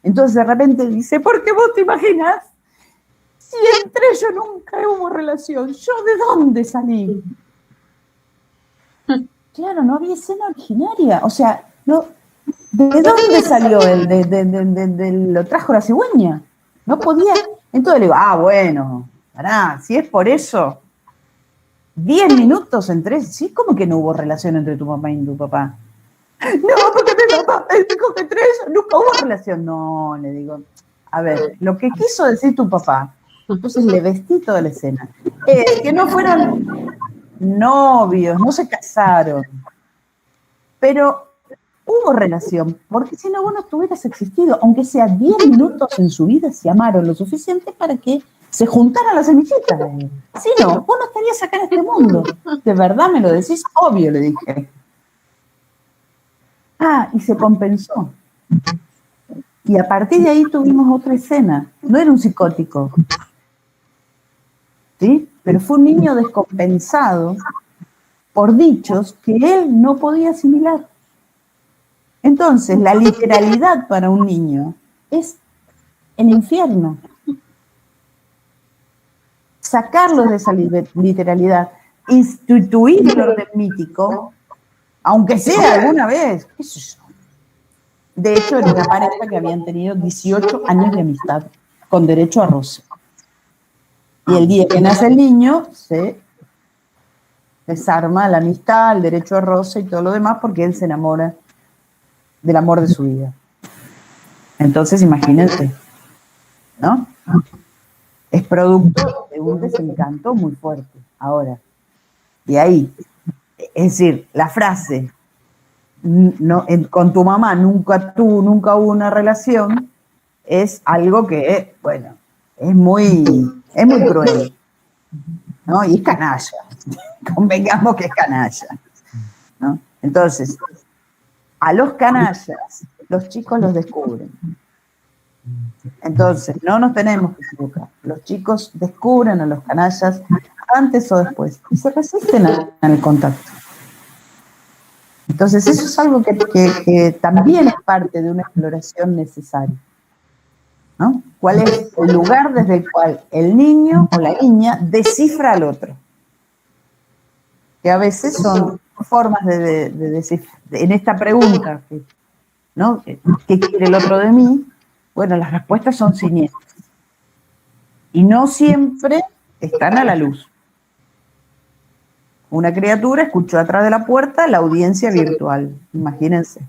Entonces de repente dice, ¿por qué vos te imaginás? Si entre ellos nunca hubo relación, ¿yo de dónde salí? Claro, no había escena originaria. O sea, no, ¿de dónde salió él? Lo trajo la cigüeña. No podía. Entonces le digo, bueno, pará, si es por eso, 10 minutos entre... ¿Sí? ¿Cómo que no hubo relación entre tu mamá y tu papá? No, porque mi papá dijo que entre ellos nunca hubo relación. No, le digo, a ver, lo que quiso decir tu papá, entonces le vestí toda la escena, que no fueron novios, no se casaron, pero hubo relación, porque si no vos no hubieras existido, aunque sea 10 minutos en su vida, se amaron lo suficiente para que se juntaran las semillitas. Si no, vos no estarías acá en este mundo. ¿De verdad me lo decís? Obvio, le dije. Y se compensó. Y a partir de ahí tuvimos otra escena. No era un psicótico, ¿sí? Pero fue un niño descompensado por dichos que él no podía asimilar. Entonces, la literalidad para un niño es el infierno. Sacarlos de esa literalidad, instituir el orden mítico, aunque sea alguna vez, qué sé yo. De hecho, era una pareja que habían tenido 18 años de amistad, con derecho a roce. Y el día que nace el niño, se desarma la amistad, el derecho a roce y todo lo demás, porque él se enamora del amor de su vida. Entonces, imagínense, ¿no? Es producto de un desencanto muy fuerte. Ahora, de ahí, es decir, la frase, no, con tu mamá nunca hubo una relación, es algo que, bueno, es muy cruel, ¿no? Y es canalla, convengamos que es canalla, ¿no? Entonces, a los canallas, los chicos los descubren. Entonces, no nos tenemos que equivocar. Los chicos descubren a los canallas antes o después y se resisten al contacto. Entonces, eso es algo que también es parte de una exploración necesaria, ¿no? ¿Cuál es el lugar desde el cual el niño o la niña descifra al otro? Que a veces son formas de descifrar. En esta pregunta, ¿no? ¿Qué quiere el otro de mí? Bueno, las respuestas son siniestras. Y no siempre están a la luz. Una criatura escuchó atrás de la puerta la audiencia virtual, imagínense.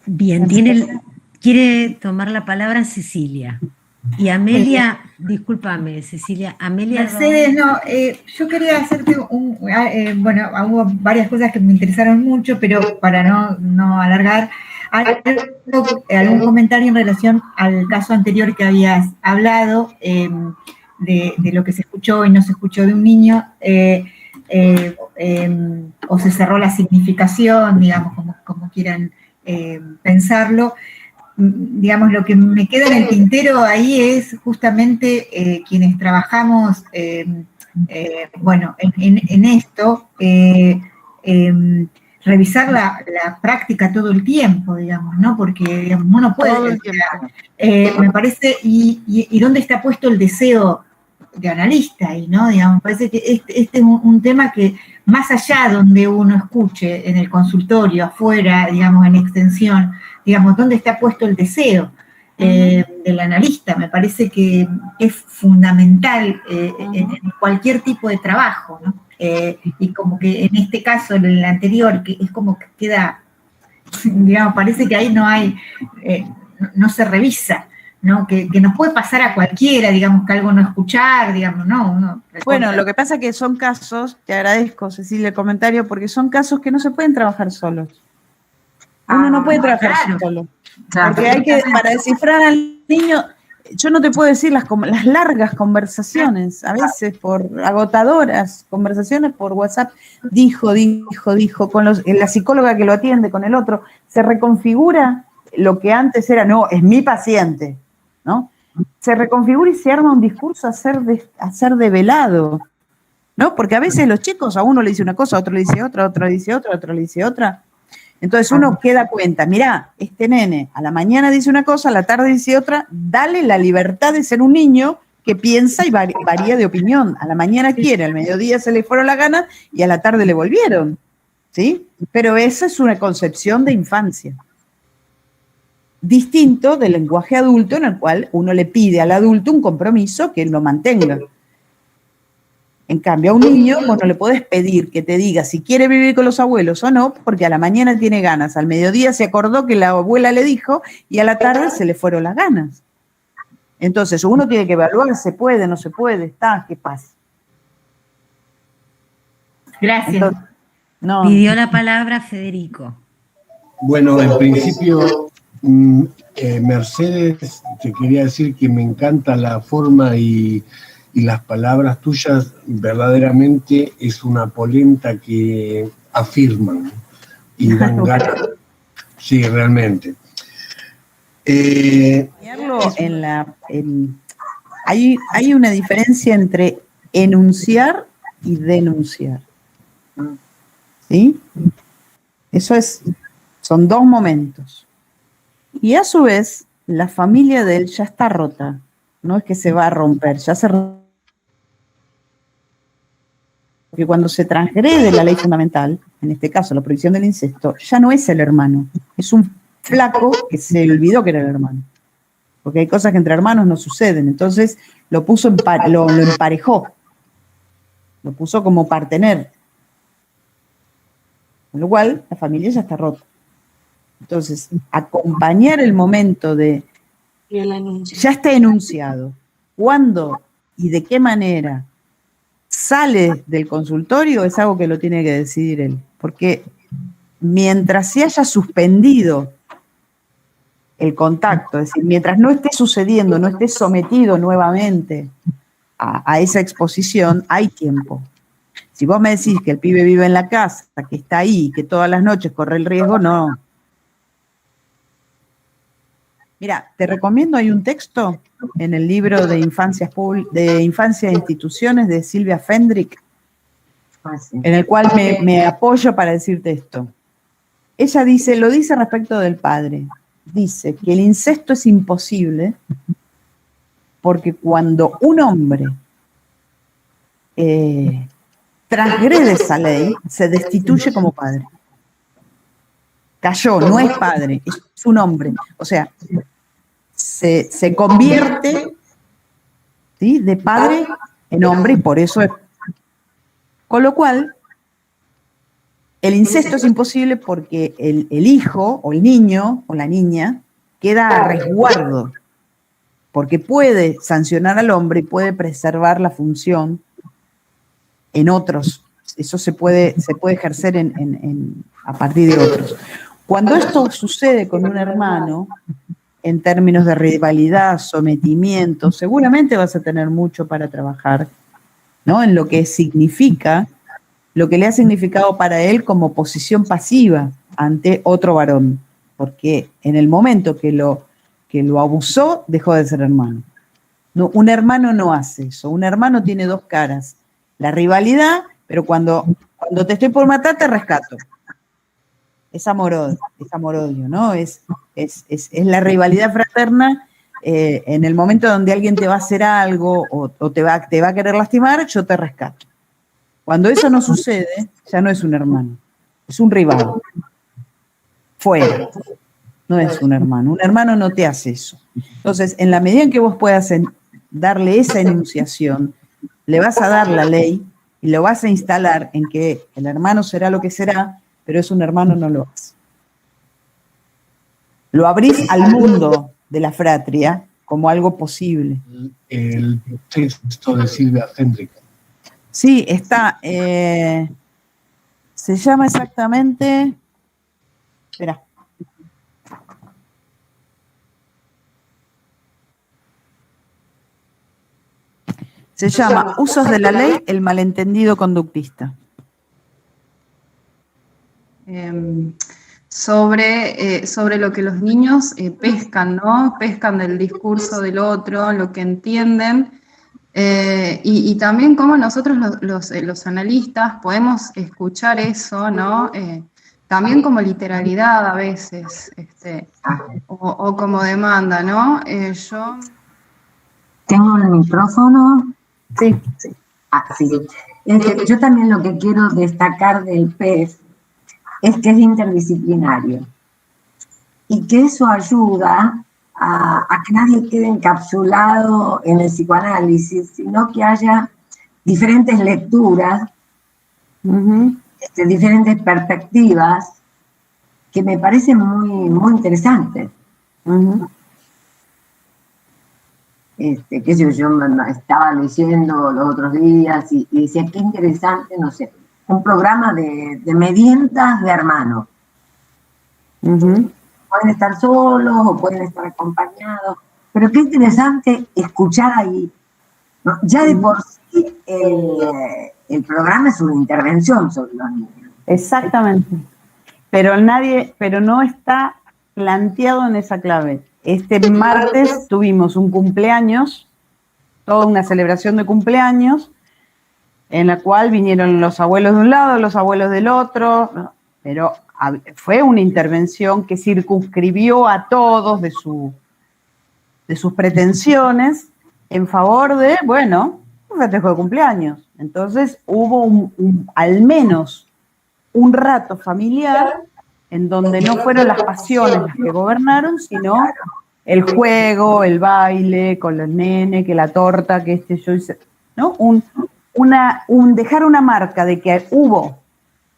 Bien, quiere tomar la palabra Cecilia. Y Amelia, discúlpame, Cecilia, Amelia. Mercedes, no, yo quería hacerte bueno, hubo varias cosas que me interesaron mucho, pero para no alargar, algún comentario en relación al caso anterior que habías hablado, de lo que se escuchó y no se escuchó de un niño, o se cerró la significación, digamos, como quieran pensarlo. Digamos, lo que me queda en el tintero ahí es justamente quienes trabajamos, bueno, en esto, revisar la práctica todo el tiempo, digamos, ¿no? Porque, digamos, uno puede, me parece, y dónde está puesto el deseo de analista ahí, ¿no? Digamos, me parece que este es un tema que, más allá donde uno escuche, en el consultorio, afuera, digamos, en extensión, digamos, dónde está puesto el deseo del analista, me parece que es fundamental en cualquier tipo de trabajo, ¿no? Y como que en este caso, en el anterior, que es como que queda, digamos, parece que ahí no hay, no se revisa, ¿no? Que nos puede pasar a cualquiera, digamos, que algo no escuchar, digamos, no. Bueno, lo que pasa es que son casos, te agradezco, Cecilia, el comentario, porque son casos que no se pueden trabajar solos. Uno no puede trabajar solo. Porque hay que, para descifrar al niño, yo no te puedo decir las largas conversaciones, a veces por agotadoras, conversaciones por WhatsApp, dijo, con la psicóloga que lo atiende, con el otro, se reconfigura lo que antes era, no, es mi paciente, ¿no? Se reconfigura y se arma un discurso a ser develado, ¿no? Porque a veces los chicos, a uno le dice una cosa, a otro le dice otra, a otro le dice otra, a otro le dice otra. Entonces uno queda cuenta, mirá, este nene a la mañana dice una cosa, a la tarde dice otra, dale la libertad de ser un niño que piensa y varía de opinión. A la mañana quiere, al mediodía se le fueron las ganas y a la tarde le volvieron, ¿sí? Pero esa es una concepción de infancia. Distinto del lenguaje adulto en el cual uno le pide al adulto un compromiso que él lo mantenga. En cambio, a un niño vos no le podés pedir que te diga si quiere vivir con los abuelos o no, porque a la mañana tiene ganas, al mediodía se acordó que la abuela le dijo y a la tarde se le fueron las ganas. Entonces, uno tiene que evaluar, se puede, no se puede, ¿qué pasa? Gracias. Entonces, no. Pidió la palabra Federico. Bueno, en principio, Mercedes, te quería decir que me encanta la forma y las palabras tuyas verdaderamente es una polenta que afirman y dan ganas. Sí, realmente. Hay una diferencia entre enunciar y denunciar. ¿Sí? Son dos momentos. Y a su vez, la familia de él ya está rota. No es que se va a romper, ya se rompe. Porque cuando se transgrede la ley fundamental, en este caso la prohibición del incesto, ya no es el hermano, es un flaco que se olvidó que era el hermano. Porque hay cosas que entre hermanos no suceden. Entonces lo emparejó, lo puso como partener. Con lo cual la familia ya está rota. Entonces, acompañar el momento de ya está enunciado. ¿Cuándo y de qué manera sale del consultorio? Es algo que lo tiene que decidir él. Porque mientras se haya suspendido el contacto, es decir, mientras no esté sucediendo, no esté sometido nuevamente a esa exposición, hay tiempo. Si vos me decís que el pibe vive en la casa, que está ahí, que todas las noches corre el riesgo, no. Mira, te recomiendo, hay un texto en el libro de Infancia e Instituciones de Silvia Fendrick, en el cual me apoyo para decirte esto. Ella lo dice respecto del padre. Dice que el incesto es imposible porque cuando un hombre transgrede esa ley, se destituye como padre. Cayó, no es padre, es un hombre. O sea, se convierte ¿sí? De padre en hombre, y por eso es. Con lo cual, el incesto es imposible porque el hijo, o el niño, o la niña, queda a resguardo, porque puede sancionar al hombre y puede preservar la función en otros. Eso se puede ejercer a partir de otros. Cuando esto sucede con un hermano, en términos de rivalidad, sometimiento, seguramente vas a tener mucho para trabajar, ¿no? En lo que significa, lo que le ha significado para él como posición pasiva ante otro varón, porque en el momento que lo abusó, dejó de ser hermano. No, un hermano no hace eso, un hermano tiene dos caras, la rivalidad, pero cuando te estoy por matar, te rescato. Es amor-odio, ¿no? Es la rivalidad fraterna. En el momento donde alguien te va a hacer algo o te va a querer lastimar, yo te rescato. Cuando eso no sucede, ya no es un hermano, es un rival. Fuera. No es un hermano. Un hermano no te hace eso. Entonces, en la medida en que vos puedas darle esa enunciación, le vas a dar la ley y lo vas a instalar en que el hermano será lo que será, pero es un hermano, no lo hace. Lo abrís al mundo de la fratria como algo posible. El texto de Silvia Hendrick. Sí, está. Se llama exactamente. Espera. Se llama Usos de la ley, el malentendido conductista. Sobre lo que los niños pescan, ¿no? Pescan del discurso del otro, lo que entienden, y también cómo nosotros los analistas podemos escuchar eso, ¿no? También como literalidad a veces, o como demanda, ¿no? Yo... ¿Tengo el micrófono? Sí. Sí. Yo también lo que quiero destacar del PEF es que es interdisciplinario y que eso ayuda a que nadie quede encapsulado en el psicoanálisis, sino que haya diferentes lecturas, diferentes perspectivas, que me parecen muy interesantes. Qué sé yo me estaba leyendo los otros días y decía, qué interesante, no sé, un programa de meriendas de hermanos. Pueden estar solos o pueden estar acompañados, pero qué interesante escuchar ahí, ¿no? Ya de por sí el programa es una intervención sobre los niños. Exactamente, pero no está planteado en esa clave. Este martes tuvimos un cumpleaños, toda una celebración de cumpleaños, en la cual vinieron los abuelos de un lado, los abuelos del otro, pero fue una intervención que circunscribió a todos de sus pretensiones en favor de, bueno, un festejo de cumpleaños. Entonces hubo al menos un rato familiar en donde no fueron las pasiones las que gobernaron, sino el juego, el baile con los nenes, que la torta, que yo hice, ¿no? Dejar una marca de que hubo,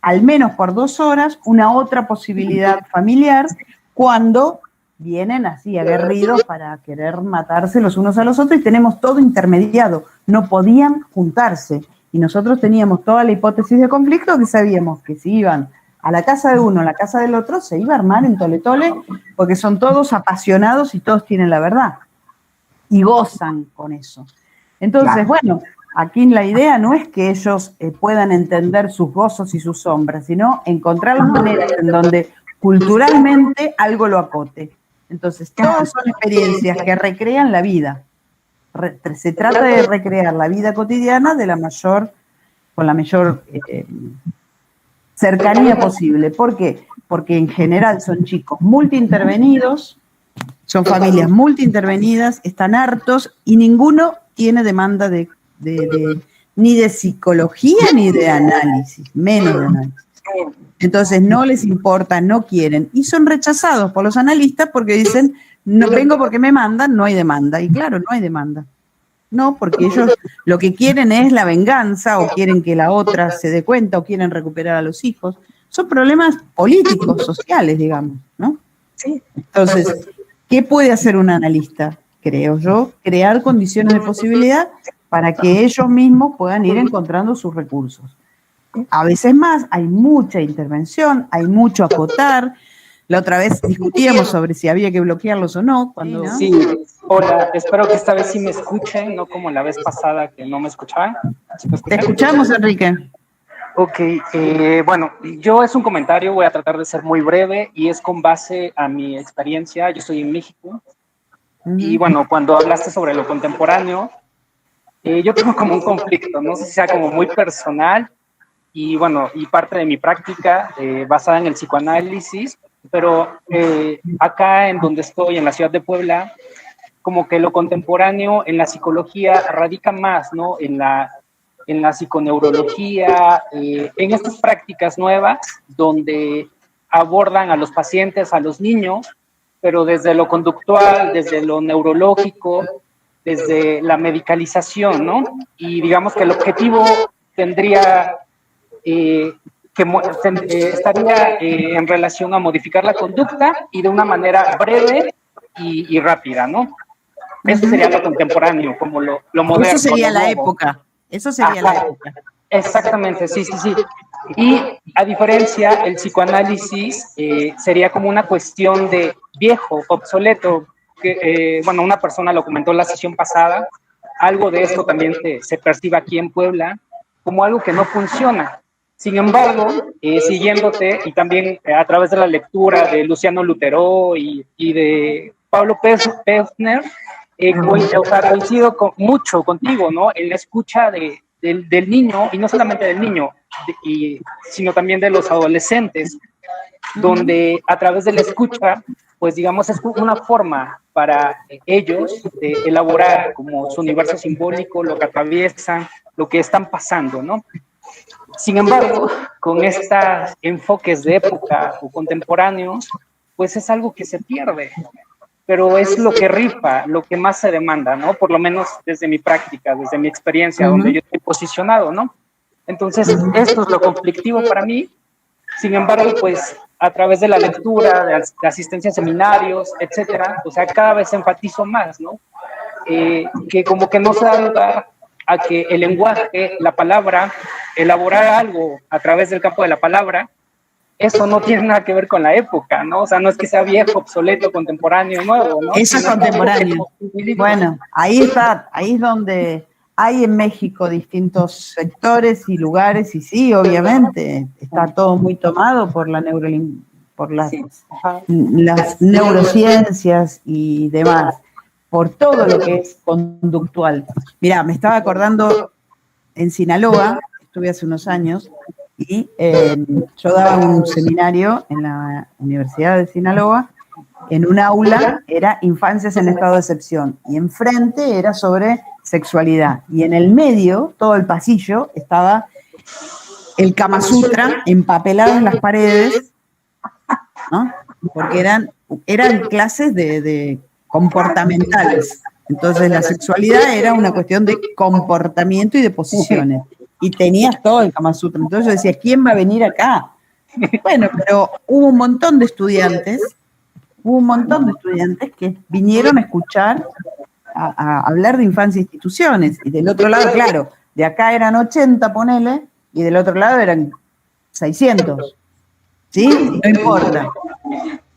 al menos por 2 horas, una otra posibilidad familiar cuando vienen así aguerridos para querer matarse los unos a los otros y tenemos todo intermediado. No podían juntarse y nosotros teníamos toda la hipótesis de conflicto que sabíamos que si iban a la casa de uno, a la casa del otro, se iba a armar en tole-tole, porque son todos apasionados y todos tienen la verdad. Y gozan con eso. Entonces, bueno, aquí la idea no es que ellos puedan entender sus gozos y sus sombras, sino encontrar las maneras en donde culturalmente algo lo acote. Entonces, todas son experiencias que recrean la vida. Se trata de recrear la vida cotidiana con la mayor cercanía posible. ¿Por qué? Porque en general son chicos multiintervenidos, son familias multiintervenidas, están hartos y ninguno tiene demanda ni de psicología ni de análisis, menos de análisis. Entonces no les importa, no quieren y son rechazados por los analistas porque dicen, no vengo porque me mandan, no hay demanda. Y claro, no hay demanda. No, porque ellos lo que quieren es la venganza, o quieren que la otra se dé cuenta, o quieren recuperar a los hijos. Son problemas políticos, sociales, digamos, ¿no? Sí. Entonces, ¿qué puede hacer un analista? Creo yo, crear condiciones de posibilidad para que ellos mismos puedan ir encontrando sus recursos. A veces más, hay mucha intervención, hay mucho acotar. La otra vez discutíamos sobre si había que bloquearlos o no. Sí, hola, espero que esta vez sí me escuchen, no como la vez pasada que no me escuchaban. ¿Sí me escuchan? Te escuchamos, Enrique. Ok, bueno, yo es un comentario, voy a tratar de ser muy breve y es con base a mi experiencia. Yo estoy en México y bueno, cuando hablaste sobre lo contemporáneo, yo tengo como un conflicto, no sé si sea como muy personal y bueno, y parte de mi práctica basada en el psicoanálisis, pero acá en donde estoy, en la ciudad de Puebla, como que lo contemporáneo en la psicología radica más, ¿no? En la psiconeurología, en estas prácticas nuevas donde abordan a los pacientes, a los niños, pero desde lo conductual, desde lo neurológico, desde la medicalización, ¿no? Y digamos que el objetivo tendría estaría en relación a modificar la conducta y de una manera breve y rápida, ¿no? Eso sería lo contemporáneo, como lo moderno. Eso sería la época. Eso sería la época. Exactamente, sí. Y a diferencia, el psicoanálisis sería como una cuestión de viejo, obsoleto, que, bueno, una persona lo comentó en la sesión pasada, algo de esto también se percibe aquí en Puebla, como algo que no funciona. Sin embargo, siguiéndote, y también a través de la lectura de Luciano Lutero y de Pablo Pevsner, coincido mucho contigo, ¿no? En la escucha del niño, y no solamente del niño, sino también de los adolescentes, donde a través de la escucha, pues digamos, es una forma para ellos de elaborar como su universo simbólico, lo que atraviesan, lo que están pasando, ¿no? Sin embargo, con estos enfoques de época o contemporáneos, pues es algo que se pierde, pero es lo que rifa, lo que más se demanda, ¿no? Por lo menos desde mi práctica, desde mi experiencia, donde yo estoy posicionado, ¿no? Entonces, esto es lo conflictivo para mí. Sin embargo, pues a través de la lectura, de asistencia a seminarios, etcétera, o sea, cada vez enfatizo más, ¿no? Que como que no se da lugar a que el lenguaje, la palabra, elaborar algo a través del campo de la palabra, eso no tiene nada que ver con la época, ¿no? O sea, no es que sea viejo, obsoleto, contemporáneo, nuevo, ¿no? Eso es contemporáneo. Bueno, ahí está, ahí es donde hay en México distintos sectores y lugares, y sí, obviamente, está todo muy tomado por las neurociencias y demás, por todo lo que es conductual. Mirá, me estaba acordando, en Sinaloa, estuve hace unos años, y yo daba un seminario en la Universidad de Sinaloa, en un aula era infancias en estado de excepción, y enfrente era sobre sexualidad, y en el medio, todo el pasillo, estaba el Kama Sutra empapelado en las paredes, ¿no? Porque eran clases de comportamentales. Entonces la sexualidad era una cuestión de comportamiento y de posiciones. Y tenías todo el Kama Sutra. Entonces yo decía, ¿quién va a venir acá? Bueno, pero hubo un montón de estudiantes que vinieron a escuchar, a hablar de infancia e instituciones. Y del otro lado, claro, de acá eran 80, ponele, y del otro lado eran 600. ¿Sí? No importa.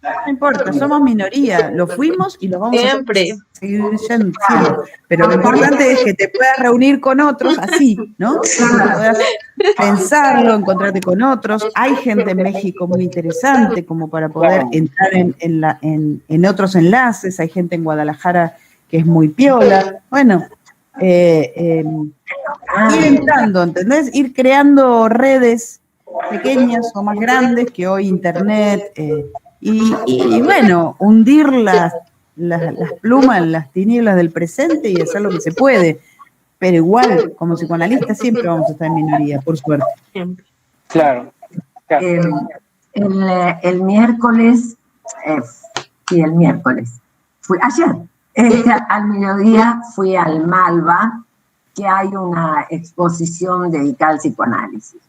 No importa, somos minoría, lo fuimos y lo vamos a seguir siendo. Pero lo importante es que te puedas reunir con otros así, ¿no? Que puedas pensarlo, encontrarte con otros. Hay gente en México muy interesante como para poder entrar en otros enlaces. Hay gente en Guadalajara que es muy piola. Bueno, ir entrando, ¿entendés? Ir creando redes pequeñas o más grandes que hoy Internet... Y bueno, hundir las plumas en las tinieblas del presente y hacer lo que se puede. Pero igual, como psicoanalistas, siempre vamos a estar en minoría, por suerte. Claro. El miércoles, ayer, Al mediodía fui al Malva, que hay una exposición dedicada al psicoanálisis.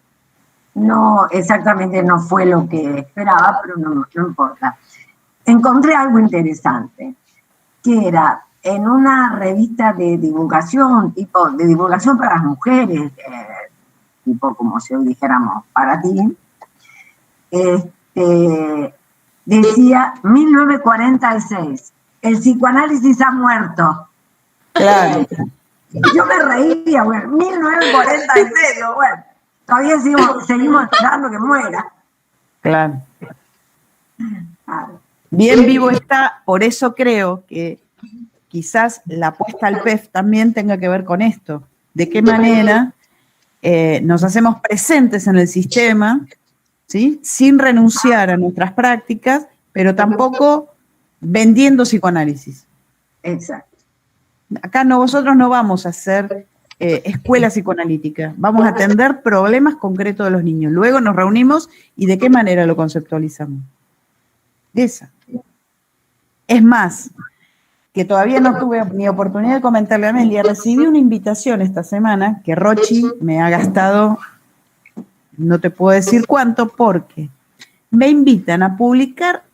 No, exactamente no fue lo que esperaba, pero no importa. Encontré algo interesante, que era en una revista de divulgación, tipo de divulgación para las mujeres, tipo como si hoy dijéramos para ti, decía 1946, el psicoanálisis ha muerto. Claro. Yo me reía, bueno, 1946, bueno, todavía seguimos esperando que muera. Claro. Bien vivo está, por eso creo que quizás la apuesta al PEF también tenga que ver con esto. ¿De qué manera nos hacemos presentes en el sistema, ¿sí? Sin renunciar a nuestras prácticas, pero tampoco vendiendo psicoanálisis? Exacto. Acá nosotros no vamos a hacer escuela psicoanalítica, vamos a atender problemas concretos de los niños. Luego nos reunimos y ¿de qué manera lo conceptualizamos? De esa. Es más, que todavía no tuve ni oportunidad de comentarle a Amelia, recibí una invitación esta semana que Rochi me ha gastado, no te puedo decir cuánto, porque me invitan a publicar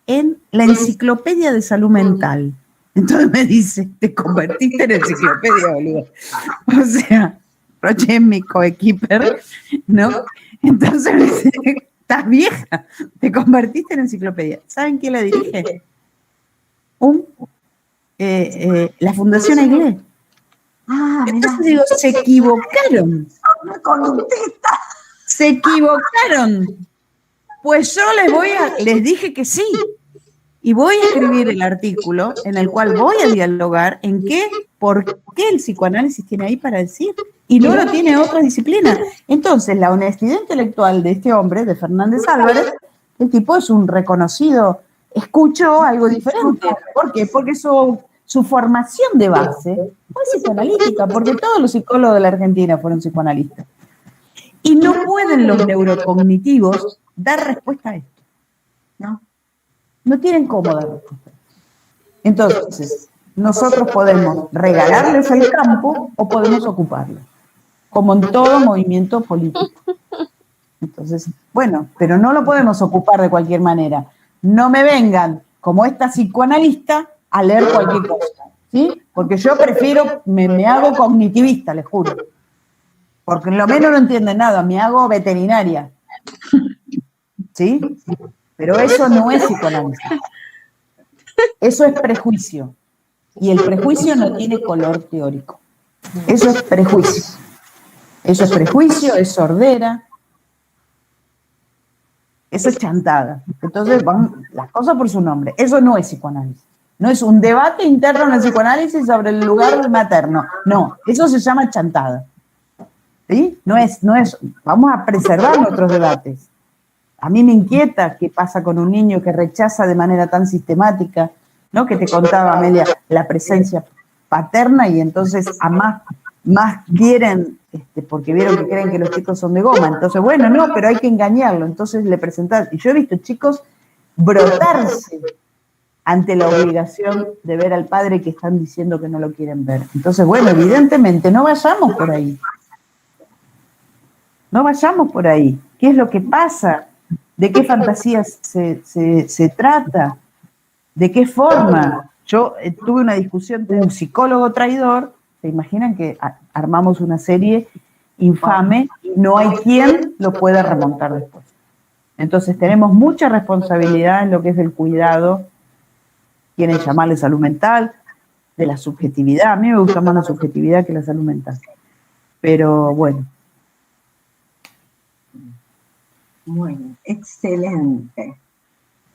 en la Enciclopedia de Salud Mental. Entonces me dice, te convertiste en enciclopedia, boludo. O sea, Roche es mi coequiper, ¿no? Entonces me dice, estás vieja, te convertiste en enciclopedia. ¿Saben quién la dirige? La Fundación Aguilé. Entonces digo, se equivocaron. Se equivocaron. Pues yo les dije que sí. Y voy a escribir el artículo en el cual voy a dialogar en por qué el psicoanálisis tiene ahí para decir y no lo tiene otra disciplina. Entonces, la honestidad intelectual de este hombre, de Fernández Álvarez, el tipo es un reconocido, escuchó algo diferente. ¿Por qué? Porque su formación de base fue psicoanalítica, porque todos los psicólogos de la Argentina fueron psicoanalistas. Y no pueden los neurocognitivos dar respuesta a esto. No tienen cómo dar respuesta. Entonces, nosotros podemos regalarles el campo o podemos ocuparlo, como en todo movimiento político. Entonces, bueno, pero no lo podemos ocupar de cualquier manera. No me vengan, como esta psicoanalista, a leer cualquier cosa, ¿sí? Porque yo prefiero, me hago cognitivista, les juro. Porque en lo menos no entienden nada, me hago veterinaria. ¿Sí? Pero eso no es psicoanálisis. Eso es prejuicio. Y el prejuicio no tiene color teórico. Eso es prejuicio. Eso es prejuicio, es sordera. Eso es chantada. Entonces van las cosas por su nombre. Eso no es psicoanálisis. No es un debate interno en el psicoanálisis sobre el lugar materno. No, eso se llama chantada. ¿Sí? No es, vamos a preservar nuestros debates. A mí me inquieta qué pasa con un niño que rechaza de manera tan sistemática, ¿no? Que te contaba, Amelia, la presencia paterna y entonces a más quieren, porque vieron que creen que los chicos son de goma. Entonces, bueno, no, pero hay que engañarlo. Entonces le presentan. Y yo he visto chicos brotarse ante la obligación de ver al padre que están diciendo que no lo quieren ver. Entonces, bueno, evidentemente, no vayamos por ahí. No vayamos por ahí. ¿Qué es lo que pasa? ¿De qué fantasías se trata? ¿De qué forma? Yo tuve una discusión de un psicólogo traidor. ¿Se imaginan que armamos una serie infame y no hay quien lo pueda remontar después? Entonces tenemos mucha responsabilidad en lo que es el cuidado, quieren llamarle salud mental, de la subjetividad. A mí me gusta más la subjetividad que la salud mental. Pero bueno. Bueno, excelente.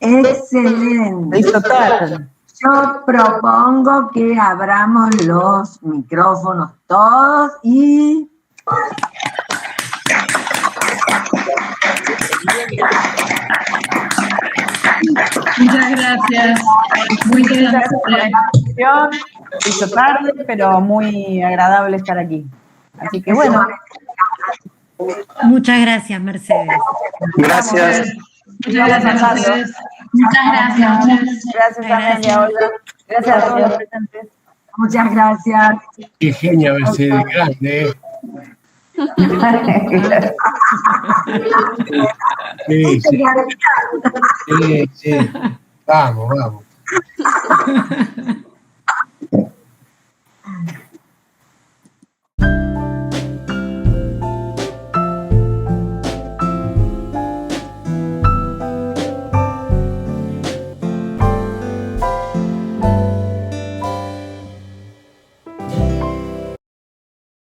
Excelente. Total. Yo propongo que abramos los micrófonos todos y... Muchas gracias. Muy gracias por la invitación. Hizo tarde, pero muy agradable estar aquí. Así que bueno. Muchas gracias, Mercedes. Gracias. Muchas gracias, Mercedes. Muchas gracias. Gracias, Amelia. Gracias a todos los presentes. Muchas gracias. Qué genia Mercedes, grande, ¿eh? Sí, sí. Sí, sí. Vamos, vamos.